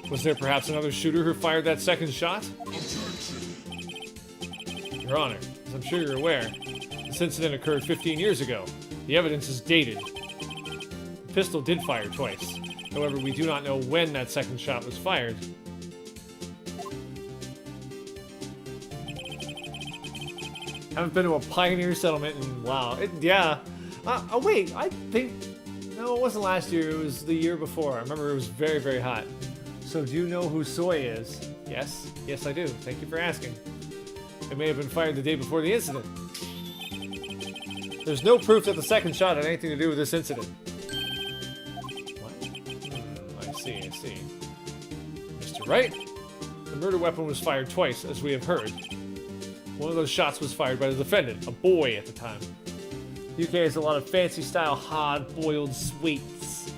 A: Was there perhaps another shooter who fired that second shot? Your Honor, as I'm sure you're aware, this incident occurred 15 years ago. The evidence is dated. The pistol did fire twice. However, we do not know when that second shot was fired. Haven't been to a pioneer settlement in, wow. Yeah. Oh, wait, I think... No, it wasn't last year. It was the year before. I remember it was very, very hot. So do you know who Soy is? Yes. Yes, I do. Thank you for asking. It may have been fired the day before the incident. There's no proof that the second shot had anything to do with this incident. What? I see. Mr. Wright, the murder weapon was fired twice, as we have heard. One of those shots was fired by the defendant, a boy at the time. UK has a lot of fancy-style hard-boiled sweets.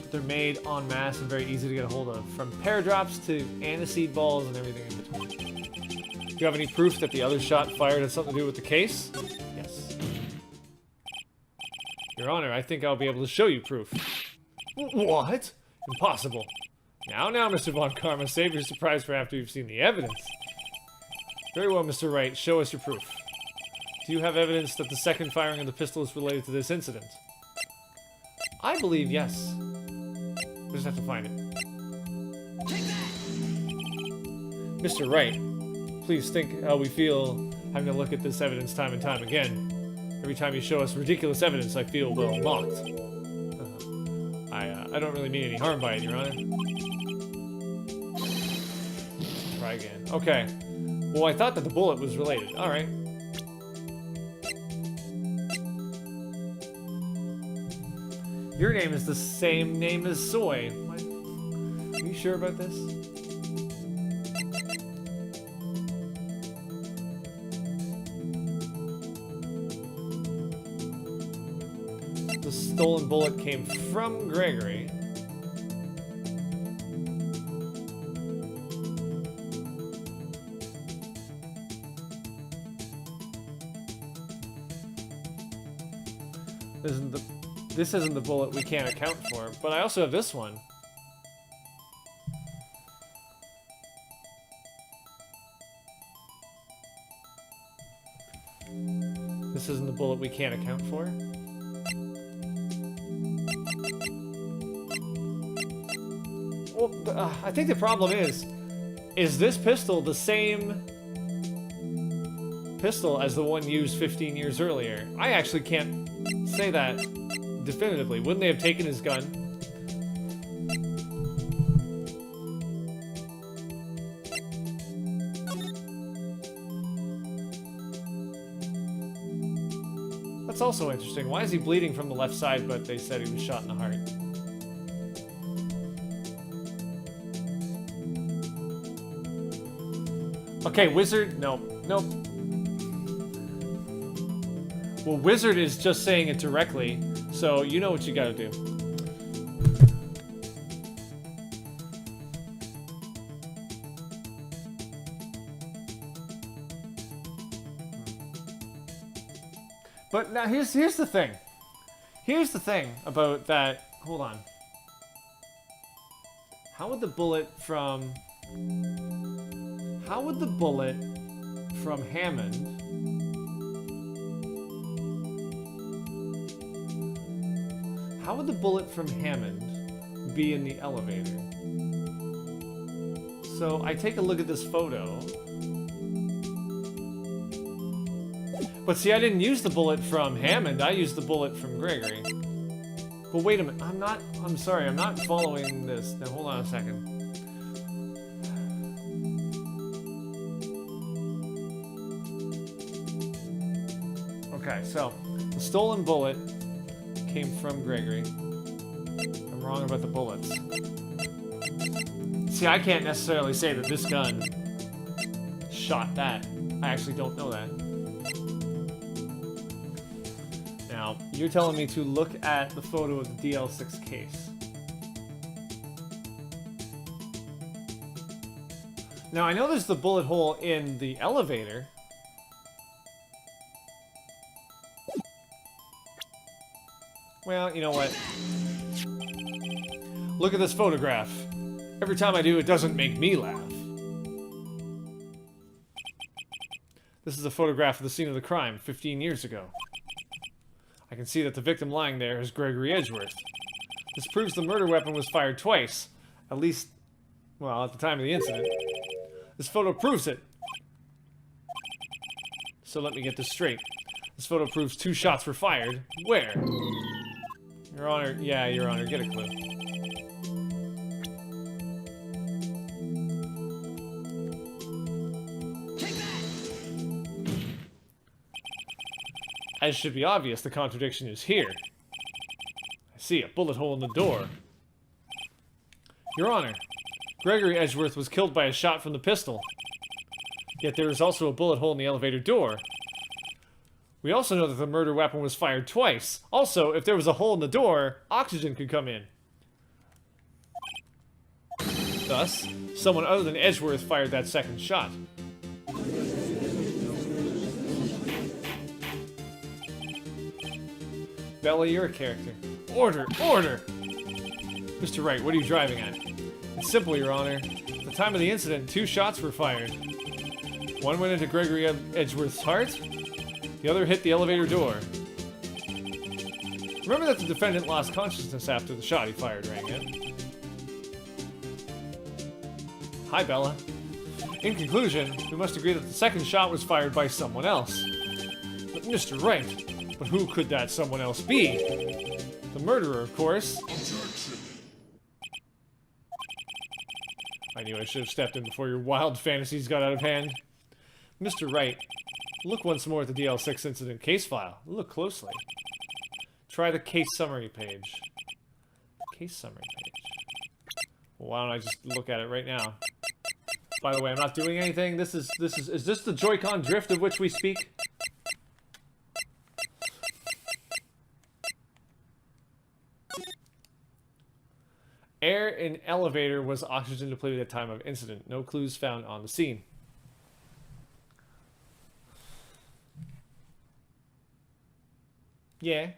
A: They're made en masse and very easy to get a hold of, from pear drops to aniseed balls and everything in between. Do you have any proof that the other shot fired had something to do with the case? Yes. Your Honor, I think I'll be able to show you proof. What? Impossible. Now, Mr. Von Karma, save your surprise for after you've seen the evidence. Very well, Mr. Wright, show us your proof. Do you have evidence that the second firing of the pistol is related to this incident? I believe yes. We just have to find it. Mr. Wright, please think how we feel having to look at this evidence time and time again. Every time you show us ridiculous evidence, I feel, well, mocked. I don't really mean any harm by it, Your Honor. Try again. Okay. Well, I thought that the bullet was related. Alright. Your name is the same name as Soy. Are you sure about this? The stolen bullet came from Gregory. This isn't the bullet we can't account for, but I also have this one. This isn't the bullet we can't account for. Well, I think the problem is this pistol the same pistol as the one used 15 years earlier? I actually can't say that definitively. Wouldn't they have taken his gun? That's also interesting. Why is he bleeding from the left side, but they said he was shot in the heart? Okay, Wizard. Nope. Well, Wizard is just saying it directly, so you know what you gotta do. But now here's the thing. Here's the thing about that. Hold on. How would the bullet from Hammond be in the elevator? So I take a look at this photo. But see, I didn't use the bullet from Hammond, I used the bullet from Gregory. But wait a minute, I'm sorry, I'm not following this. Now hold on a second. Okay, so the stolen bullet came from Gregory. I'm wrong about the bullets. See, I can't necessarily say that this gun shot that. I actually don't know that. Now, you're telling me to look at the photo of the DL6 case. Now, I know there's the bullet hole in the elevator. Well, you know what? Look at this photograph. Every time I do, it doesn't make me laugh. This is a photograph of the scene of the crime 15 years ago. I can see that the victim lying there is Gregory Edgeworth. This proves the murder weapon was fired twice. At least, well, at the time of the incident. This photo proves it. So let me get this straight. This photo proves 2 shots were fired. Where? Your Honor, yeah, Your Honor, get a clue. As should be obvious, the contradiction is here. I see a bullet hole in the door. Your Honor, Gregory Edgeworth was killed by a shot from the pistol. Yet there is also a bullet hole in the elevator door. We also know that the murder weapon was fired twice. Also, if there was a hole in the door, oxygen could come in. Thus, someone other than Edgeworth fired that second shot. Bella, you're a character. Order! Order! Mr. Wright, what are you driving at? It's simple, Your Honor. At the time of the incident, 2 shots were fired. One went into Gregory Edgeworth's heart, the other hit the elevator door. Remember that the defendant lost consciousness after the shot he fired rang out. Hi, Bella. In conclusion, we must agree that the second shot was fired by someone else. But Mr. Wright, but who could that someone else be? The murderer, of course. I knew I should have stepped in before your wild fantasies got out of hand. Mr. Wright, look once more at the DL6 incident case file. Look closely. Try the case summary page. Case summary page. Well, why don't I just look at it right now? By the way, I'm not doing anything. Is this the Joy-Con drift of which we speak? Air in elevator was oxygen depleted at time of incident. No clues found on the scene. Yeah.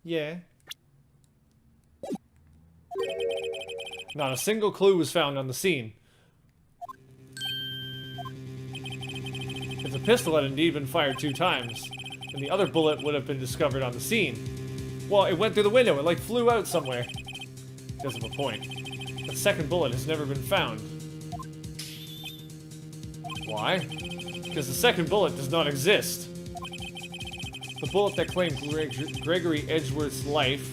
A: Yeah. Not a single clue was found on the scene. If the pistol had indeed been fired 2 times, then the other bullet would have been discovered on the scene. Well, it went through the window. It, like, flew out somewhere. Does have a point. The second bullet has never been found. Why? Because the second bullet does not exist. The bullet that claimed Gregory Edgeworth's life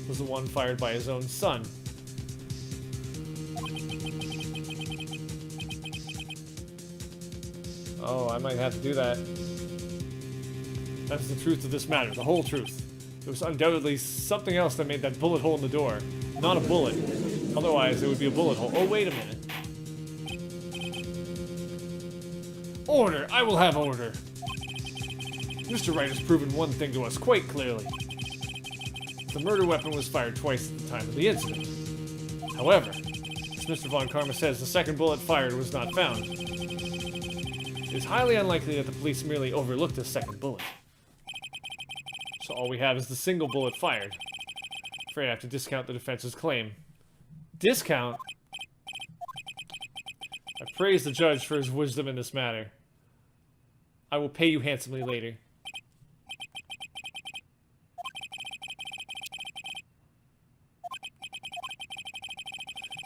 A: was the one fired by his own son. Oh, I might have to do that. That's the truth of this matter, the whole truth. It was undoubtedly something else that made that bullet hole in the door, not a bullet. Otherwise, it would be a bullet hole. Oh, wait a minute. Order! I will have order! Mr. Wright has proven one thing to us quite clearly. The murder weapon was fired twice at the time of the incident. However, as Mr. Von Karma says, the second bullet fired was not found. It is highly unlikely that the police merely overlooked the second bullet. So all we have is the single bullet fired. Afraid I have to discount the defense's claim. Discount? I praise the judge for his wisdom in this matter. I will pay you handsomely later.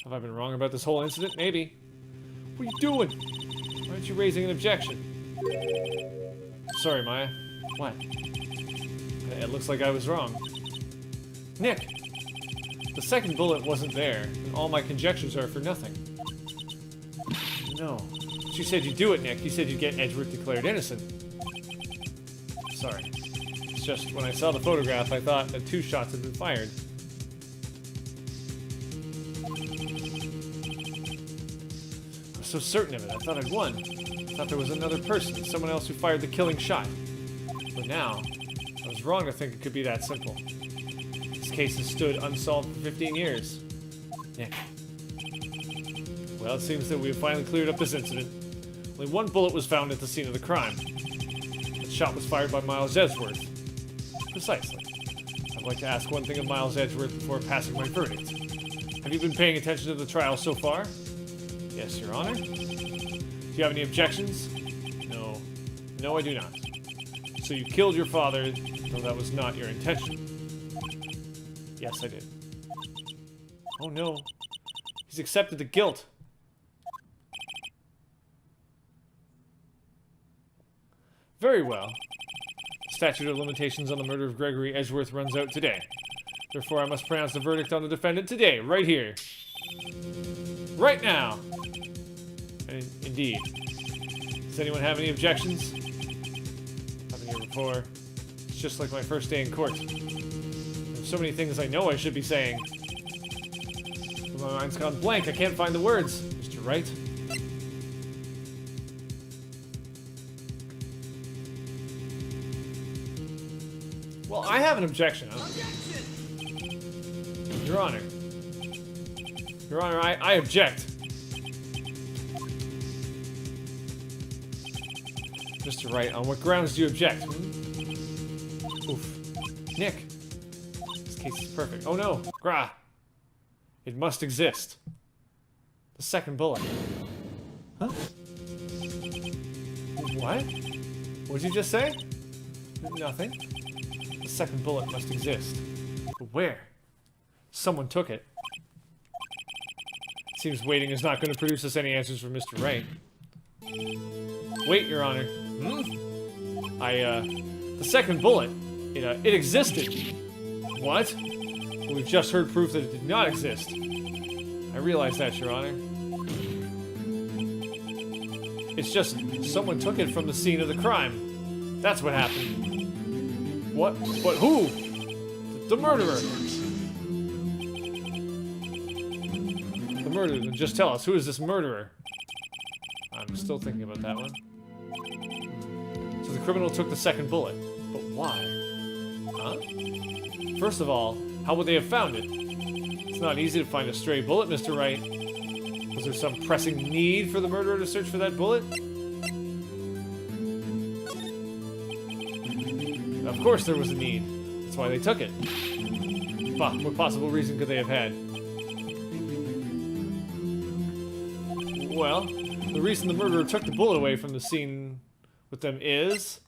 A: Have I been wrong about this whole incident? Maybe. What are you doing? Why aren't you raising an objection? Sorry, Maya. What? It looks like I was wrong. Nick! The second bullet wasn't there, and all my conjectures are for nothing. No. But you said you'd do it, Nick. You said you'd get Edgeworth declared innocent. Sorry. It's just when I saw the photograph, I thought that 2 shots had been fired. I was so certain of it, I thought I'd won. I thought there was another person, someone else who fired the killing shot. But now, I was wrong to think it could be that simple. This case has stood unsolved for 15 years. Nick. Well, it seems that we have finally cleared up this incident. Only 1 bullet was found at the scene of the crime. The shot was fired by Miles Edgeworth. Precisely. I'd like to ask one thing of Miles Edgeworth before passing my verdict. Have you been paying attention to the trial so far? Yes, Your Honor. Do you have any objections? No. No, I do not. So you killed your father, though that was not your intention. Yes, I did. Oh no. He's accepted the guilt. Very well. The statute of limitations on the murder of Gregory Edgeworth runs out today. Therefore, I must pronounce the verdict on the defendant today, right here. Right now. And indeed. Does anyone have any objections? I've been here before. It's just like my first day in court. There's so many things I know I should be saying. But my mind's gone blank. I can't find the words. Mr. Wright? Well, I have an objection. Your Honor. Your Honor, I object. Mr. Wright, on what grounds do you object? Oof. Nick. This case is perfect. Oh no! Grah! It must exist. The second bullet. Huh? What? What'd you just say? Nothing. The second bullet must exist. But where? Someone took it. Seems waiting is not going to produce us any answers from Mr. Wright. Wait, Your Honor. The second bullet, it existed. What? Well, we've just heard proof that it did not exist. I realize that, Your Honor. It's just someone took it from the scene of the crime. That's what happened. What? But who? The murderer. The murderer. Then just tell us, who is this murderer? I'm still thinking about that one. So the criminal took the second bullet. But why? Huh? First of all, how would they have found it? It's not easy to find a stray bullet, Mr. Wright. Was there some pressing need for the murderer to search for that bullet? Of course there was a need. That's why they took it. Bah, what possible reason could they have had? Well, the reason the murderer took the bullet away from the scene with them is...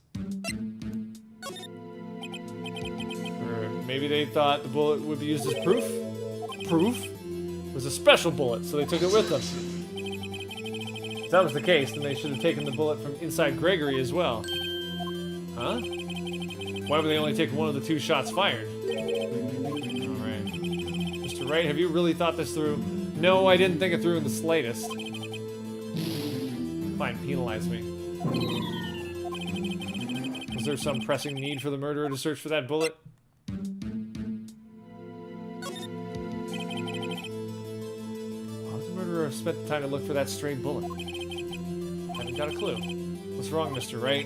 A: Or maybe they thought the bullet would be used as proof? Proof? It was a special bullet, so they took it with them. If that was the case, then they should have taken the bullet from inside Gregory as well. Huh? Why would they only take one of the two shots fired? Alright. Mr. Wright, have you really thought this through? No, I didn't think it through in the slightest. Fine, penalize me. Was there some pressing need for the murderer to search for that bullet? Spent the time to look for that stray bullet. Haven't got a clue. What's wrong, Mr. Wright?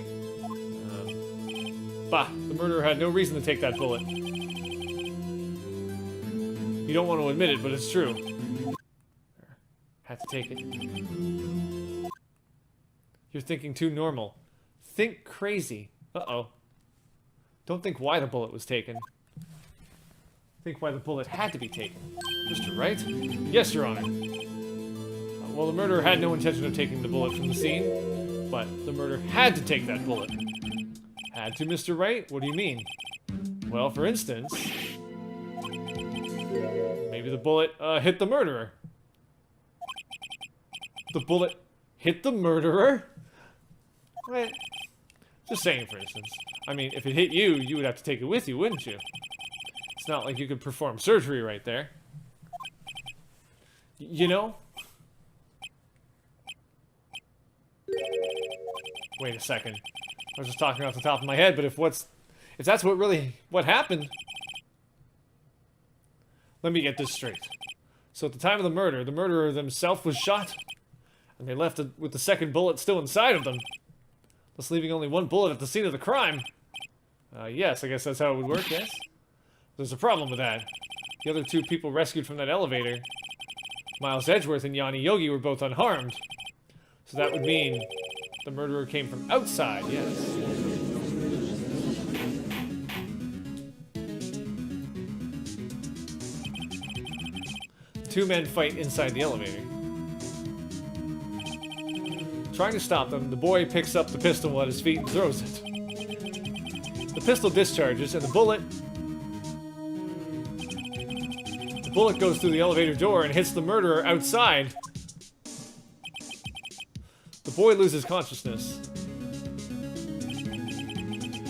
A: Bah, the murderer had no reason to take that bullet. You don't want to admit it, but it's true. Had to take it. You're thinking too normal. Think crazy. Uh-oh. Don't think why the bullet was taken. Think why the bullet had to be taken. Mr. Wright? Yes, Your Honor. Well, the murderer had no intention of taking the bullet from the scene, but the murderer had to take that bullet. Had to, Mr. Wright? What do you mean? Well, for instance, maybe the bullet hit the murderer. The bullet hit the murderer? Wait, just saying, for instance. I mean, if it hit you, you would have to take it with you, wouldn't you? It's not like you could perform surgery right there. You know? Wait a second. I was just talking off the top of my head, but if that's what happened... Let me get this straight. So at the time of the murder, the murderer themselves was shot, and they left with the second bullet still inside of them, thus leaving only one bullet at the scene of the crime. Yes, I guess that's how it would work, yes? There's a problem with that. The other two people rescued from that elevator, Miles Edgeworth and Yanni Yogi, were both unharmed. So that would mean the murderer came from outside, yes. The two men fight inside the elevator. Trying to stop them, the boy picks up the pistol at his feet and throws it. The pistol discharges, and the bullet goes through the elevator door and hits the murderer outside. The boy loses consciousness.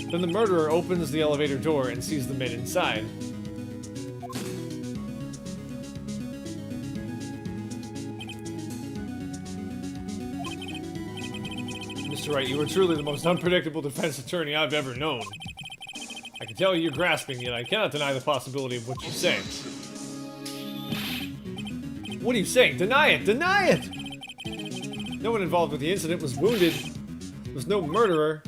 A: Then the murderer opens the elevator door and sees the men inside. Mr. Wright, you are truly the most unpredictable defense attorney I've ever known. I can tell you're grasping, yet I cannot deny the possibility of what you say. What are you saying? Deny it! Deny it! No one involved with the incident was wounded. There was no murderer.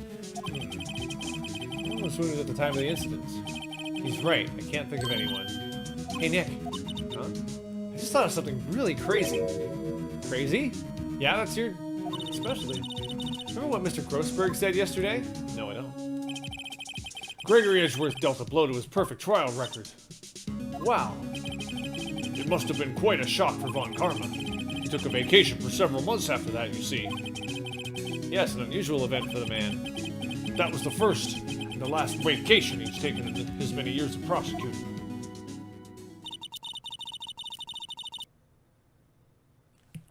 A: No one was wounded at the time of the incident. He's right. I can't think of anyone. Hey, Nick. Huh? I just thought of something really crazy. Crazy? Yeah, that's your specialty. Remember what Mr. Grossberg said yesterday? No, I don't. Gregory Edgeworth dealt a blow to his perfect trial record. Wow. It must have been quite a shock for Von Karma. He took a vacation for several months after that, you see. Yes, an unusual event for the man. That was the first and the last vacation he's taken in his many years of prosecuting.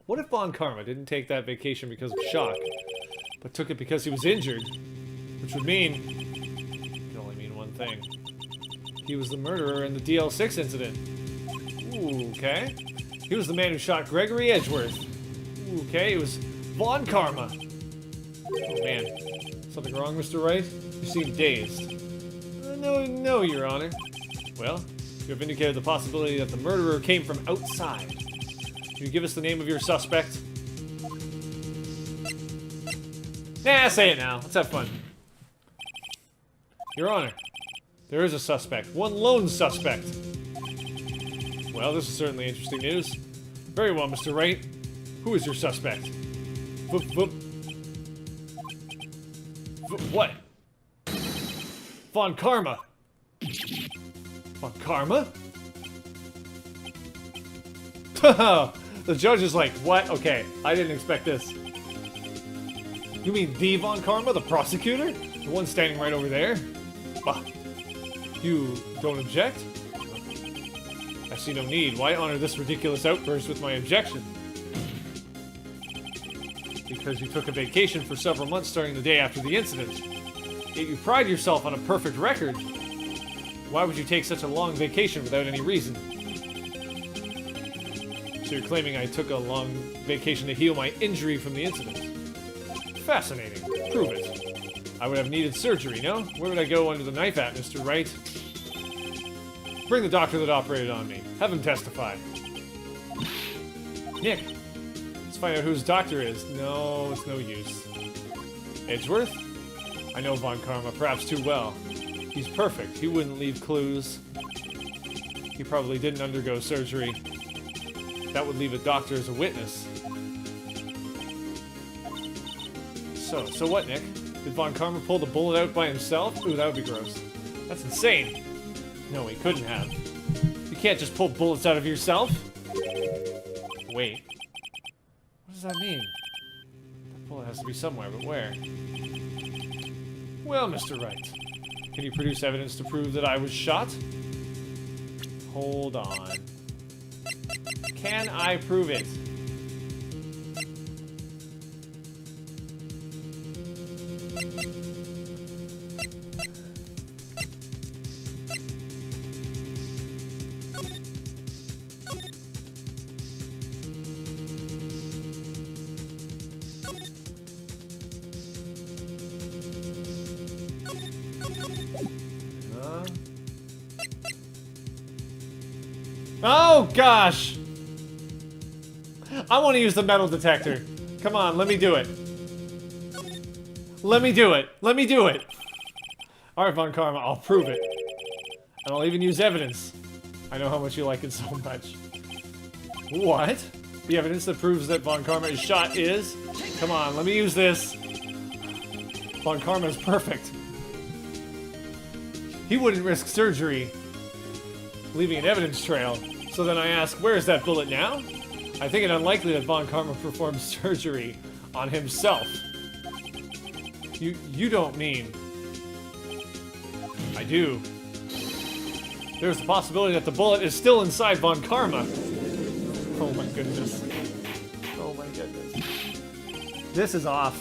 A: What if Von Karma didn't take that vacation because of shock, but took it because he was injured? Which would mean... it can only mean one thing. He was the murderer in the DL6 incident. Ooh, okay. He was the man who shot Gregory Edgeworth. Ooh, okay, it was Von Karma. Oh man. Something wrong, Mr. Wright? You seem dazed. No, Your Honor. Well, you have indicated the possibility that the murderer came from outside. Can you give us the name of your suspect? Nah, say it now. Let's have fun. Your Honor, there is a suspect. One lone suspect. Well, this is certainly interesting news. Very well, Mr. Wright. Who is your suspect? What? Von Karma. Von Karma? The judge is like, what? Okay, I didn't expect this. You mean the Von Karma, the prosecutor? The one standing right over there? You don't object? I see no need. Why honor this ridiculous outburst with my objection? Because you took a vacation for several months starting the day after the incident. Yet you pride yourself on a perfect record. Why would you take such a long vacation without any reason? So you're claiming I took a long vacation to heal my injury from the incident. Fascinating. Prove it. I would have needed surgery, no? Where would I go under the knife at, Mr. Wright? Bring the doctor that operated on me. Have him testify. Nick, let's find out who his doctor is. No, it's no use. Edgeworth? I know Von Karma perhaps too well. He's perfect. He wouldn't leave clues. He probably didn't undergo surgery. That would leave a doctor as a witness. So what, Nick? Did Von Karma pull the bullet out by himself? Ooh, that would be gross. That's insane. No, he couldn't have. You can't just pull bullets out of yourself. Wait. What does that mean? That bullet has to be somewhere, but where? Well, Mr. Wright, can you produce evidence to prove that I was shot? Hold on. Can I prove it? Oh, gosh! I want to use the metal detector. Come on, let me do it. Let me do it. Let me do it. Alright, Von Karma, I'll prove it. And I'll even use evidence. I know how much you like it so much. What? The evidence that proves that Von Karma is shot is? Come on, let me use this. Von Karma is perfect. He wouldn't risk surgery, leaving an evidence trail. So then I ask, where is that bullet now? I think it unlikely that Von Karma performed surgery on himself. You don't mean... I do. There's the possibility that the bullet is still inside Von Karma. Oh my goodness. Oh my goodness. This is off.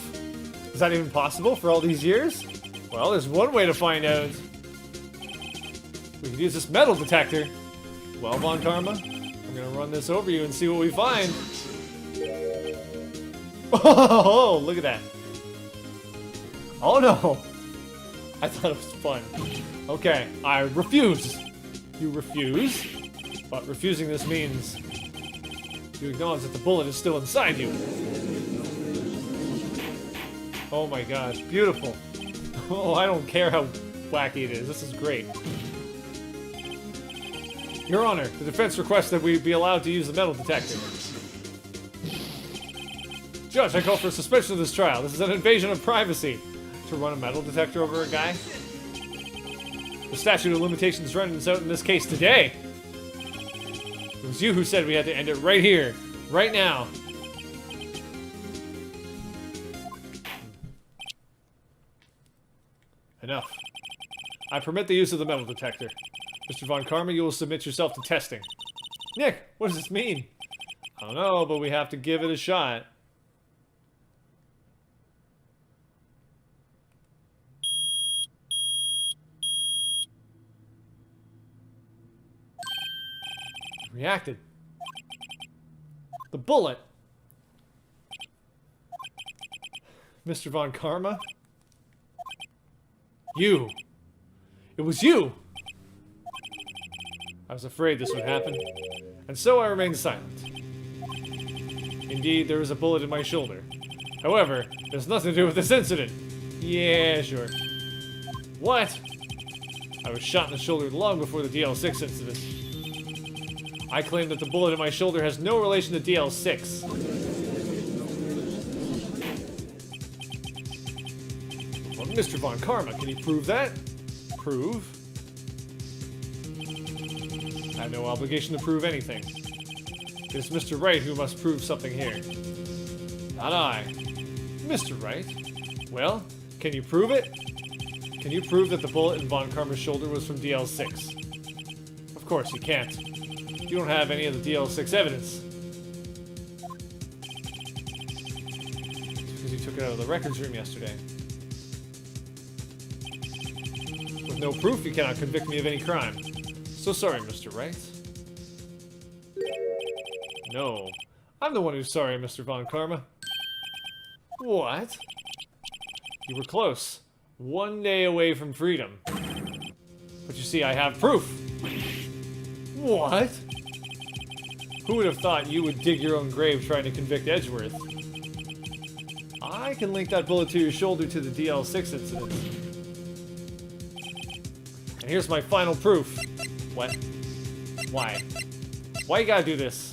A: Is that even possible for all these years? Well, there's one way to find out. We could use this metal detector. Well, Von Karma, I'm gonna run this over you and see what we find. Oh, look at that. Oh no. I thought it was fun. Okay, I refuse. You refuse? But refusing this means you acknowledge that the bullet is still inside you. Oh my gosh, beautiful. Oh, I don't care how wacky it is. This is great. Your Honor, the defense requests that we be allowed to use the metal detector. Judge, I call for suspension of this trial. This is an invasion of privacy. To run a metal detector over a guy? The statute of limitations runs out in this case today. It was you who said we had to end it right here, right now. Enough. I permit the use of the metal detector. Mr. Von Karma, you will submit yourself to testing. Nick, what does this mean? I don't know, but we have to give it a shot. Reacted. The bullet. Mr. Von Karma? You. It was you! I was afraid this would happen, and so I remained silent. Indeed, there was a bullet in my shoulder. However, there's nothing to do with this incident. Yeah, sure. What? I was shot in the shoulder long before the DL6 incident. I claim that the bullet in my shoulder has no relation to DL6. Well, Mr. Von Karma, can you prove that? Prove? I have no obligation to prove anything. It's Mr. Wright who must prove something here. Not I. Mr. Wright? Well, can you prove it? Can you prove that the bullet in Von Karma's shoulder was from DL6? Of course you can't. You don't have any of the DL6 evidence. It's because you took it out of the records room yesterday. With no proof, you cannot convict me of any crime. So sorry, Mr. Wright. No. I'm the one who's sorry, Mr. Von Karma. What? You were close. 1 day away from freedom. But you see, I have proof. What? Who would have thought you would dig your own grave trying to convict Edgeworth? I can link that bullet to your shoulder to the DL6 incident. And here's my final proof. What? Why? Why you gotta do this?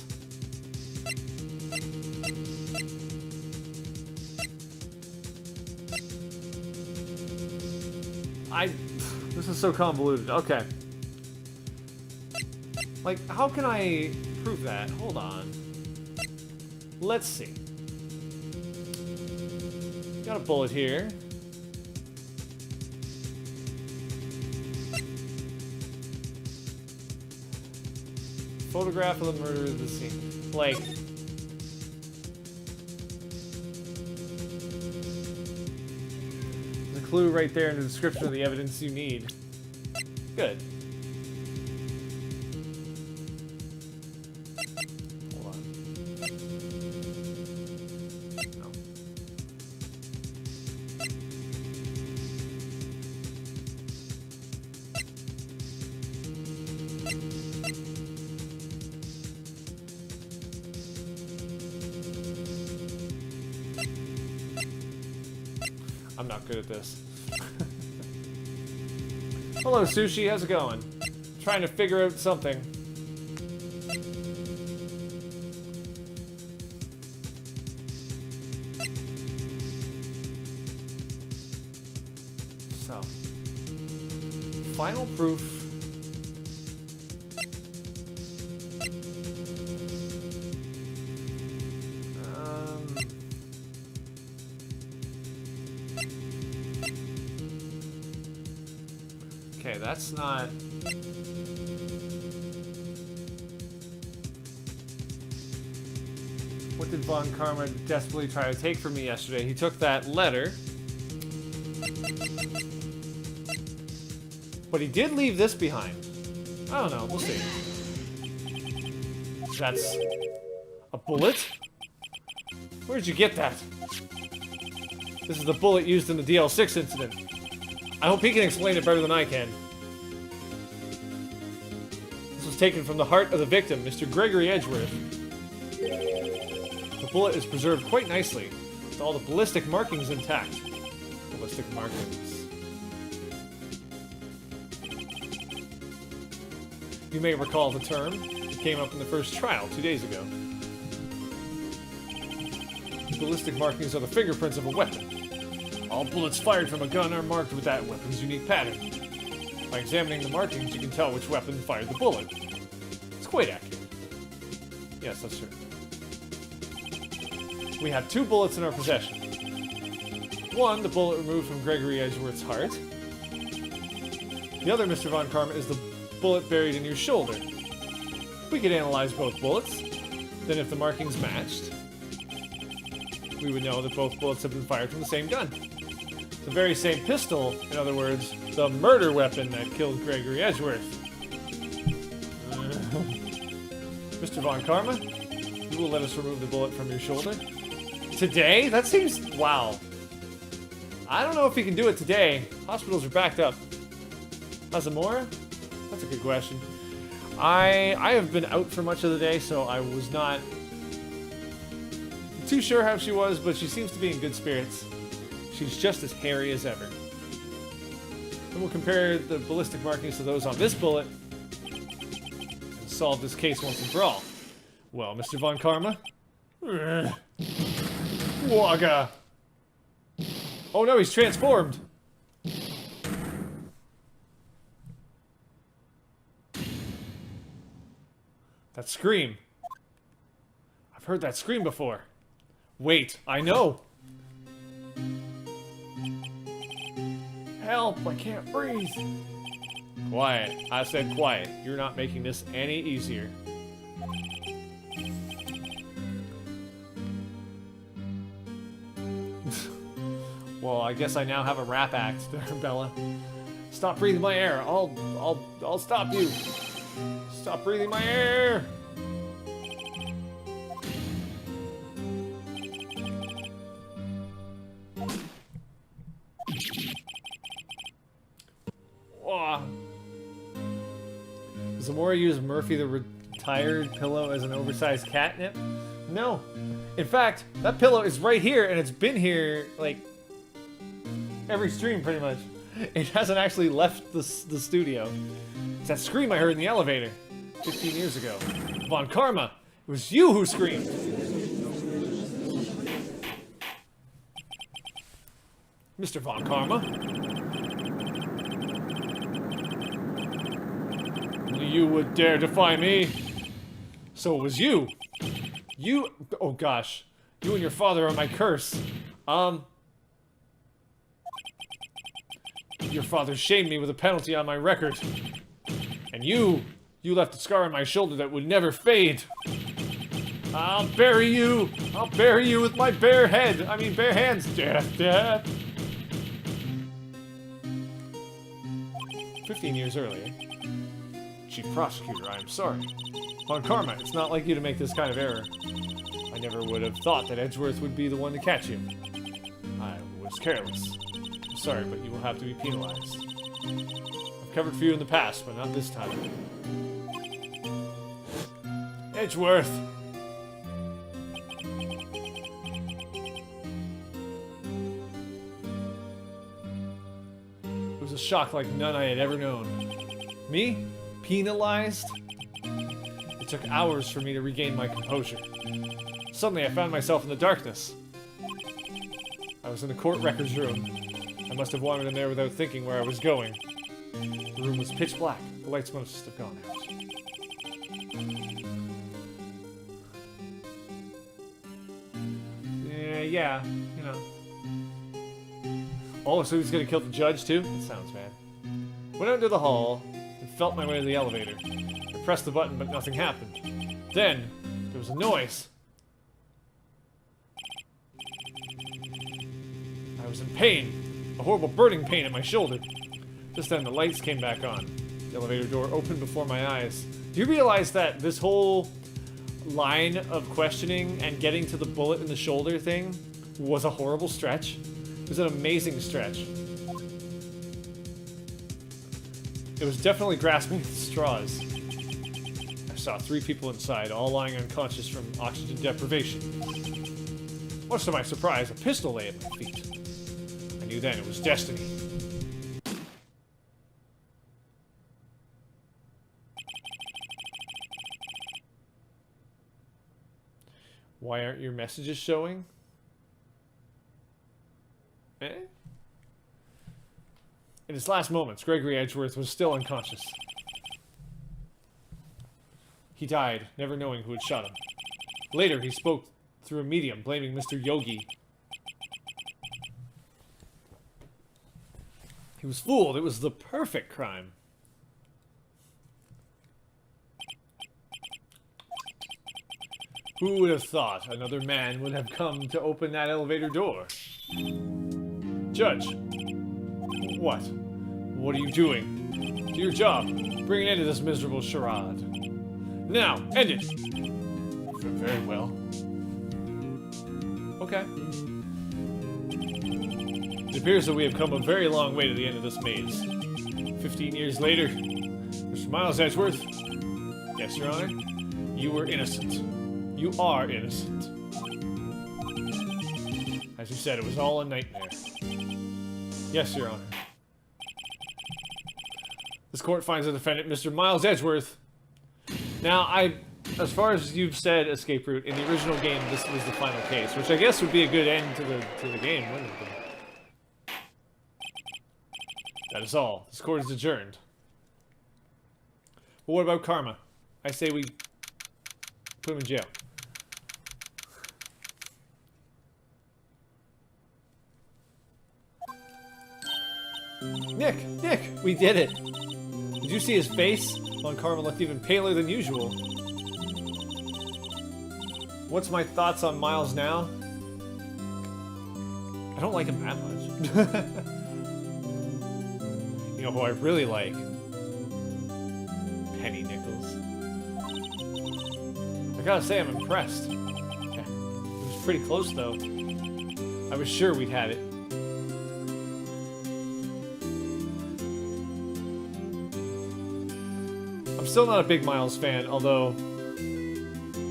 A: This is so convoluted. Okay. Like, how can I prove that? Hold on. Let's see. Got a bullet here. Photograph of the murder of the scene. Like, there's a clue right there in the description of the evidence you need. Good. Hold on. No. I'm not good at this. Hello, Sushi. How's it going? Trying to figure out something. So, final proof. Okay, that's not... What did Von Karma desperately try to take from me yesterday? He took that letter. But he did leave this behind. I don't know, we'll see. That's... a bullet? Where'd you get that? This is the bullet used in the DL6 incident. I hope he can explain it better than I can. This was taken from the heart of the victim, Mr. Gregory Edgeworth. The bullet is preserved quite nicely, with all the ballistic markings intact. Ballistic markings. You may recall the term. It came up in the first trial 2 days ago. Ballistic markings are the fingerprints of a weapon. All bullets fired from a gun are marked with that weapon's unique pattern. By examining the markings, you can tell which weapon fired the bullet. It's quite accurate. Yes, that's true. We have 2 bullets in our possession. One, the bullet removed from Gregory Edgeworth's heart. The other, Mr. Von Karma, is the bullet buried in your shoulder. We could analyze both bullets. Then if the markings matched, we would know that both bullets have been fired from the same gun. The very same pistol, in other words, the murder weapon that killed Gregory Edgeworth. Mr. Von Karma, you will let us remove the bullet from your shoulder? Today? That seems... wow. I don't know if he can do it today. Hospitals are backed up. Hazamora? That's a good question. I have been out for much of the day, so I was not too sure how she was, but she seems to be in good spirits. She's just as hairy as ever. And we'll compare the ballistic markings to those on this bullet and solve this case once and for all. Well, Mr. Von Karma? Wagga! Oh no, he's transformed! That scream. I've heard that scream before. Wait, I know! Help, I can't breathe! Quiet. I said quiet. You're not making this any easier. Well, I guess I now have a rap act there, Bella. Stop breathing my air. I'll stop you. Stop breathing my air. Oh. Does Zamora use Murphy the retired pillow as an oversized catnip? No. In fact, that pillow is right here, and it's been here, like, every stream, pretty much. It hasn't actually left the studio. It's that scream I heard in the elevator 15 years ago. Von Karma, it was you who screamed. Mr. Von Karma. Only you would dare defy me. So it was you. You, oh gosh. You and your father are my curse. Your father shamed me with a penalty on my record. And you left a scar on my shoulder that would never fade. I'll bury you! I'll bury you with my bare head! I mean, bare hands! Death, death! 15 years earlier. Chief Prosecutor, I am sorry. Von Karma, it's not like you to make this kind of error. I never would have thought that Edgeworth would be the one to catch you. I was careless. I'm sorry, but you will have to be penalized. I've covered for you in the past, but not this time. Edgeworth! It was a shock like none I had ever known. Me? Penalized? It took hours for me to regain my composure. Suddenly I found myself in the darkness. I was in the court records room. I must have wandered in there without thinking where I was going. The room was pitch black. The lights must have gone out. Yeah, you know. Oh, so he's gonna kill the judge too? That sounds bad. Went out into the hall and felt my way to the elevator. I pressed the button, but nothing happened. Then, there was a noise. I was in pain. A horrible burning pain in my shoulder. Just then, the lights came back on. The elevator door opened before my eyes. Do you realize that this whole line of questioning and getting to the bullet in the shoulder thing was a horrible stretch? It was an amazing stretch. It was definitely grasping at straws. I saw 3 people inside, all lying unconscious from oxygen deprivation. Much to my surprise, a pistol lay at my feet. I knew then it was destiny. Why aren't your messages showing? Eh? In his last moments, Gregory Edgeworth was still unconscious. He died, never knowing who had shot him. Later, he spoke through a medium, blaming Mr. Yogi. He was fooled. It was the perfect crime. Who would have thought another man would have come to open that elevator door? Judge. What? What are you doing? Do your job. Bring an end to this miserable charade. Now, end it! Very well. Okay. It appears that we have come a very long way to the end of this maze. 15 years later, Mr. Miles Edgeworth. Yes, Your Honor. You were innocent. You are innocent. As you said, it was all a nightmare. Yes, Your Honor. This court finds the defendant, Mr. Miles Edgeworth. Now, as far as you've said, escape route, in the original game, this was the final case, which I guess would be a good end to the game, wouldn't it? That is all. This court is adjourned. But what about Karma? I say we put him in jail. Nick, we did it. Did you see his face? Well, Karma looked even paler than usual. What's my thoughts on Miles now? I don't like him that much. You know who I really like? Penny Nichols. I gotta say, I'm impressed. It was pretty close, though. I was sure we'd had it. I'm still not a big Miles fan, although...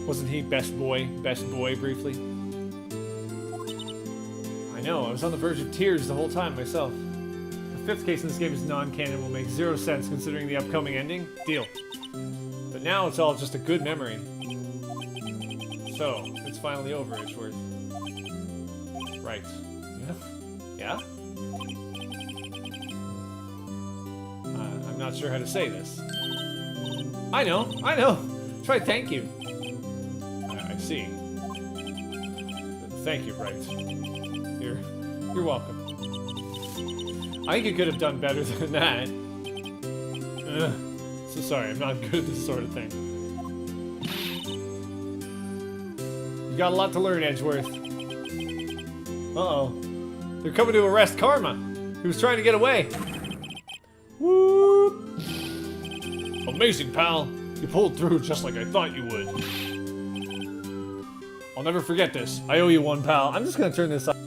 A: Wasn't he best boy briefly? I know, I was on the verge of tears the whole time myself. The fifth case in this game is non-canon, will make 0 sense considering the upcoming ending. Deal. But now it's all just a good memory. So, it's finally over, Edgeworth. Right. Yeah? I'm not sure how to say this. I know! Try thank you. I see. Thank you, Wright. You're welcome. I think you could have done better than that. So sorry, I'm not good at this sort of thing. You got a lot to learn, Edgeworth. Uh-oh. They're coming to arrest Karma. He was trying to get away. Whoop! Amazing, pal. You pulled through just like I thought you would. I'll never forget this. I owe you one, pal. I'm just gonna turn this up.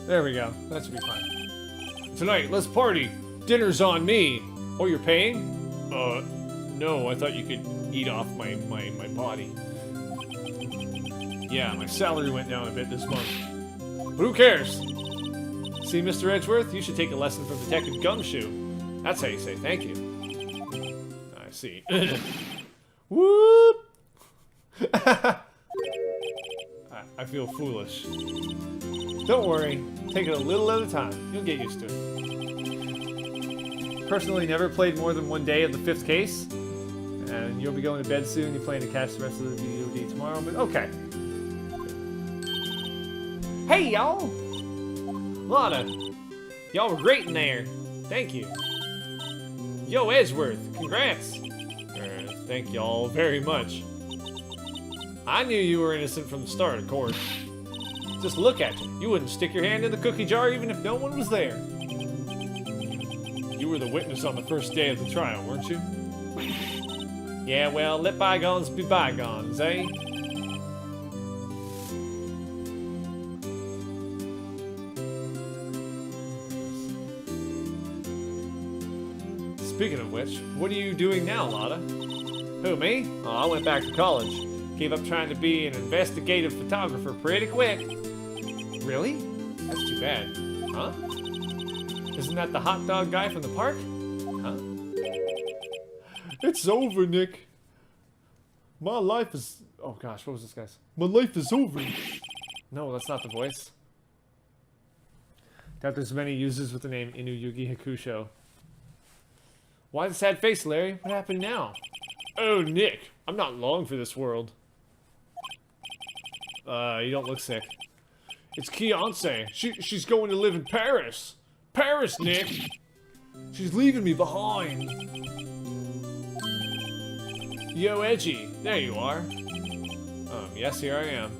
A: There we go. That should be fine. Tonight, let's party. Dinner's on me. Oh, you're paying? No. I thought you could eat off my body. Yeah, my salary went down a bit this month. But who cares? See, Mr. Edgeworth, you should take a lesson from Detective Gumshoe. That's how you say thank you. I see. Whoop! I feel foolish. Don't worry. Take it a little at a time. You'll get used to it. Personally, never played more than one day of the fifth case. And you'll be going to bed soon. You plan to catch the rest of the VOD tomorrow, but okay. Hey, y'all! Lana, y'all were great in there. Thank you. Yo, Edgeworth, congrats. Thank y'all very much. I knew you were innocent from the start, of course. Just look at you. You wouldn't stick your hand in the cookie jar even if no one was there. You were the witness on the first day of the trial, weren't you? Yeah, well, let bygones be bygones, eh? Speaking of which, what are you doing now, Lotta? Who, me? Oh, I went back to college. Gave up trying to be an investigative photographer pretty quick. Really? That's too bad. Huh? Isn't that the hot dog guy from the park? Huh? It's over, Nick. My life is... Oh gosh, what was this guy's? My life is over. No, that's not the voice. Doubt there's many users with the name Inuyugi Hakusho. Why the sad face, Larry? What happened now? Oh, Nick, I'm not long for this world. You don't look sick. It's Kiance. She's going to live in Paris. Paris, Nick! She's leaving me behind. Yo, Edgy. There you are. Yes, here I am.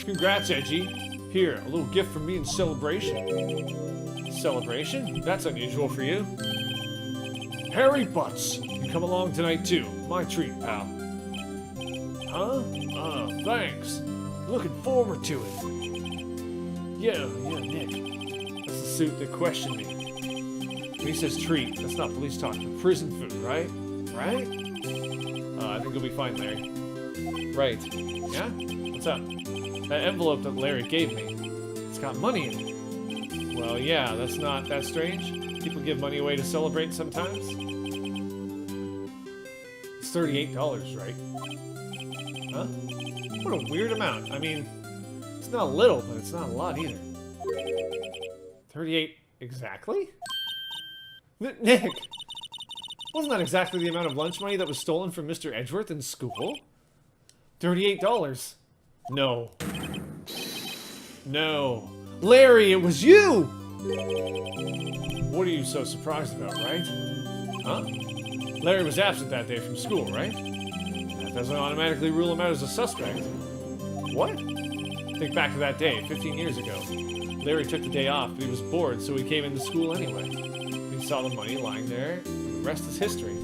A: Congrats, Edgy. Here, a little gift from me in celebration. Celebration? That's unusual for you. Harry Butts, you come along tonight too. My treat, pal. Huh? Thanks. Looking forward to it. Yeah, Nick. That's the suit that questioned me. When he says treat, that's not police talk, but prison food, right? Right? I think you'll be fine, Larry. Right. Yeah? What's up? That envelope that Larry gave me, it's got money in it. Well, yeah, that's not that strange. People give money away to celebrate sometimes. It's $38, right? Huh? What a weird amount. I mean, it's not little, but it's not a lot either. 38 exactly? Nick! Wasn't that exactly the amount of lunch money that was stolen from Mr. Edgeworth in school? $38. No. No. Larry, it was you! What are you so surprised about, right? Huh? Larry was absent that day from school, right? That doesn't automatically rule him out as a suspect. What? Think back to that day, 15 years ago. Larry took the day off, but he was bored, so he came into school anyway. He saw the money lying there, and the rest is history.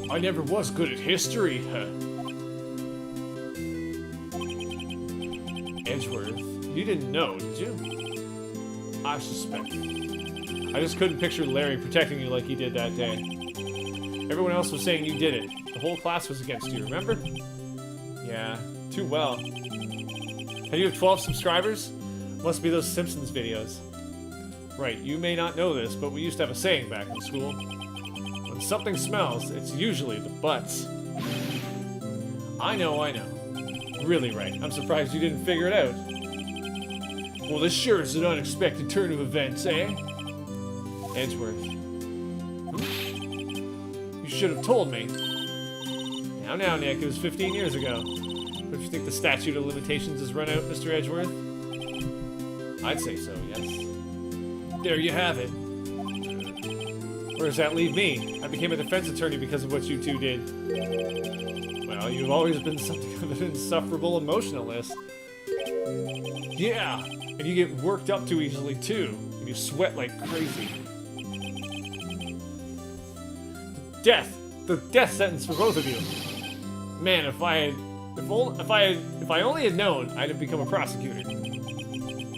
A: I never was good at history, huh? Edgeworth, you didn't know, did you? I suspected. I just couldn't picture Larry protecting you like he did that day. Everyone else was saying you did it. The whole class was against you, remember? Yeah, too well. And you have 12 subscribers? Must be those Simpsons videos. Right, you may not know this, but we used to have a saying back in school. When something smells, it's usually the butts. I know. Really, Wright. I'm surprised you didn't figure it out. Well, this sure is an unexpected turn of events, eh? Edgeworth. You should have told me. Now, Nick, it was 15 years ago. Don't you think the statute of limitations has run out, Mr. Edgeworth? I'd say so, yes. There you have it. Where does that leave me? I became a defense attorney because of what you two did. Well, you've always been something of an insufferable emotionalist. Yeah, and you get worked up too easily too, and you sweat like crazy. Death! The death sentence for both of you. Man, if I only had known, I'd have become a prosecutor.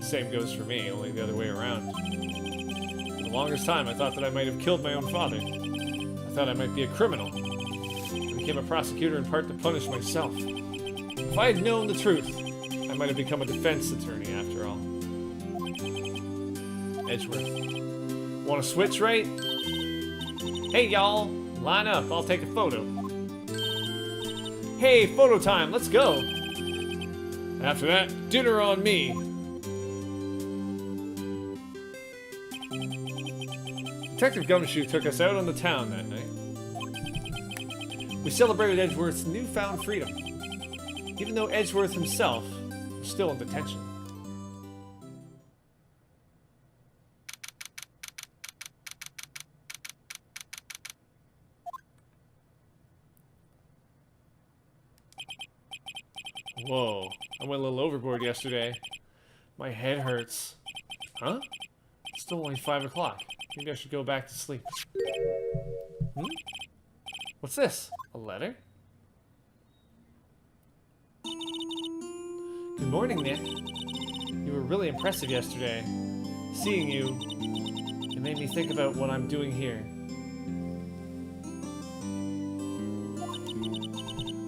A: Same goes for me, only the other way around. For the longest time, I thought that I might have killed my own father. I thought I might be a criminal. I became a prosecutor in part to punish myself. If I had known the truth, I might have become a defense attorney after all. Edgeworth. Want to switch, right? Hey, y'all! Line up, I'll take a photo. Hey, photo time, let's go! After that, dinner on me. Detective Gumshoe took us out on the town that night. We celebrated Edgeworth's newfound freedom, even though Edgeworth himself was still in detention. Whoa, I went a little overboard yesterday. My head hurts. Huh? It's still only 5 o'clock. Maybe I should go back to sleep. What's this? A letter? Good morning, Nick. You were really impressive yesterday. Seeing you, it made me think about what I'm doing here.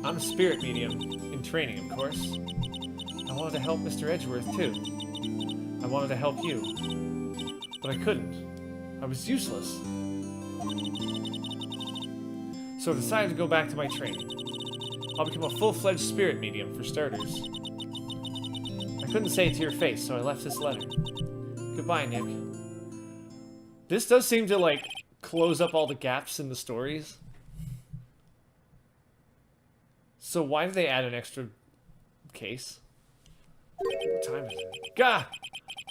A: I'm a spirit medium, in training, of course. I wanted to help Mr. Edgeworth, too. I wanted to help you. But I couldn't. I was useless. So I decided to go back to my training. I'll become a full-fledged spirit medium, for starters. I couldn't say it to your face, so I left this letter. Goodbye, Nick. This does seem to, like, close up all the gaps in the stories. So why did they add an extra case? What time is it? Gah!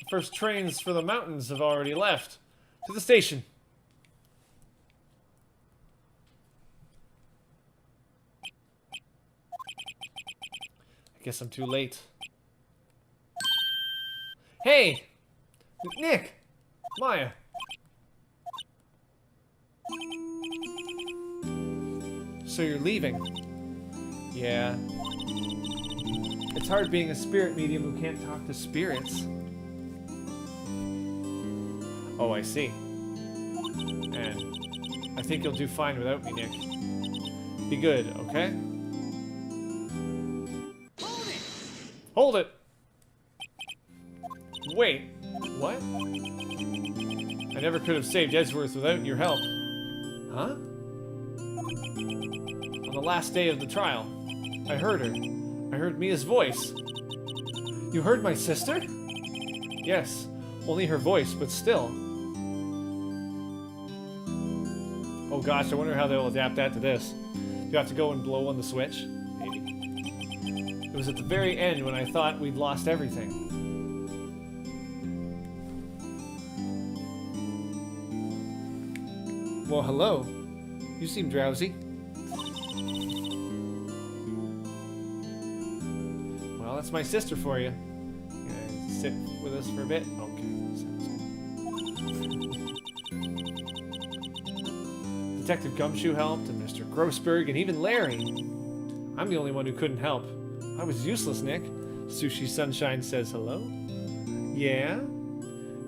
A: The first trains for the mountains have already left. To the station. I guess I'm too late. Hey! Nick! Maya! So you're leaving? Yeah. It's hard being a spirit medium who can't talk to spirits. Oh, I see. And I think you'll do fine without me, Nick. Be good, okay?
B: Hold it!
A: Hold it! Wait, what? I never could have saved Edgeworth without your help. Huh? On the last day of the trial, I heard her. I heard Mia's voice. You heard my sister? Yes, only her voice, but still. Oh gosh, I wonder how they'll adapt that to this. You have to go and blow on the switch? Maybe. It was at the very end when I thought we'd lost everything. Well, hello. You seem drowsy. Well, that's my sister for you. You gonna sit with us for a bit? Okay, sounds good. Detective Gumshoe helped, and Mr. Grossberg, and even Larry. I'm the only one who couldn't help. I was useless, Nick. Sushi Sunshine says hello. Yeah?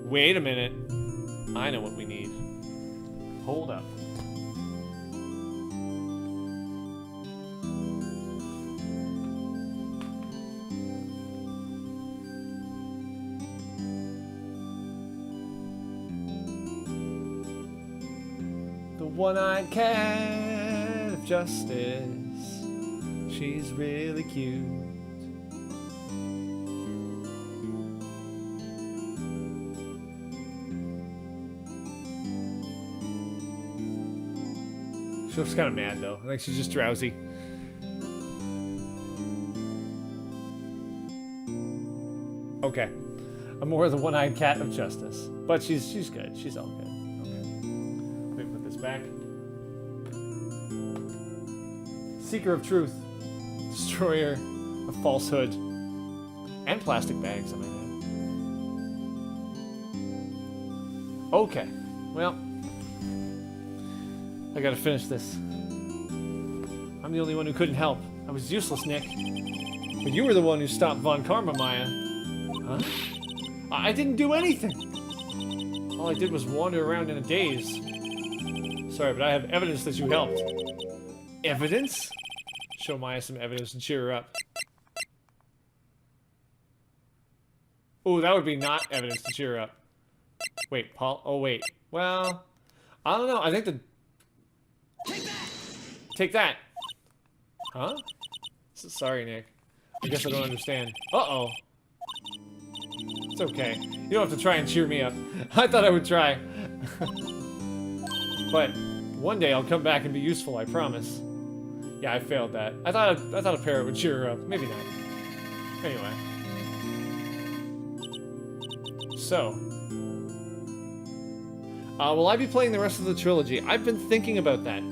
A: Wait a minute. I know what we need. Hold up. The one-eyed cat of justice. She's really cute. She looks kind of mad, though. I think she's just drowsy. Okay. I'm more the one-eyed cat of justice. But she's good. She's all good. Okay. Let me put this back. Seeker of truth. Destroyer of falsehood. And plastic bags, I might add. Okay. Well, I gotta finish this. I'm the only one who couldn't help. I was useless, Nick. But you were the one who stopped Von Karma, Maya. Huh? I didn't do anything! All I did was wander around in a daze. Sorry, but I have evidence that you helped. Evidence? Show Maya some evidence and cheer her up. Ooh, that would be not evidence to cheer her up. Wait, Paul? Oh, wait. Well, I don't know. I think the...
B: Take that!
A: Take that! Huh? Sorry, Nick. I guess I don't understand. Uh-oh. It's okay. You don't have to try and cheer me up. I thought I would try. But one day I'll come back and be useful, I promise. Yeah, I failed that. I thought a parrot would cheer her up. Maybe not. Anyway. So. Will I be playing the rest of the trilogy? I've been thinking about that.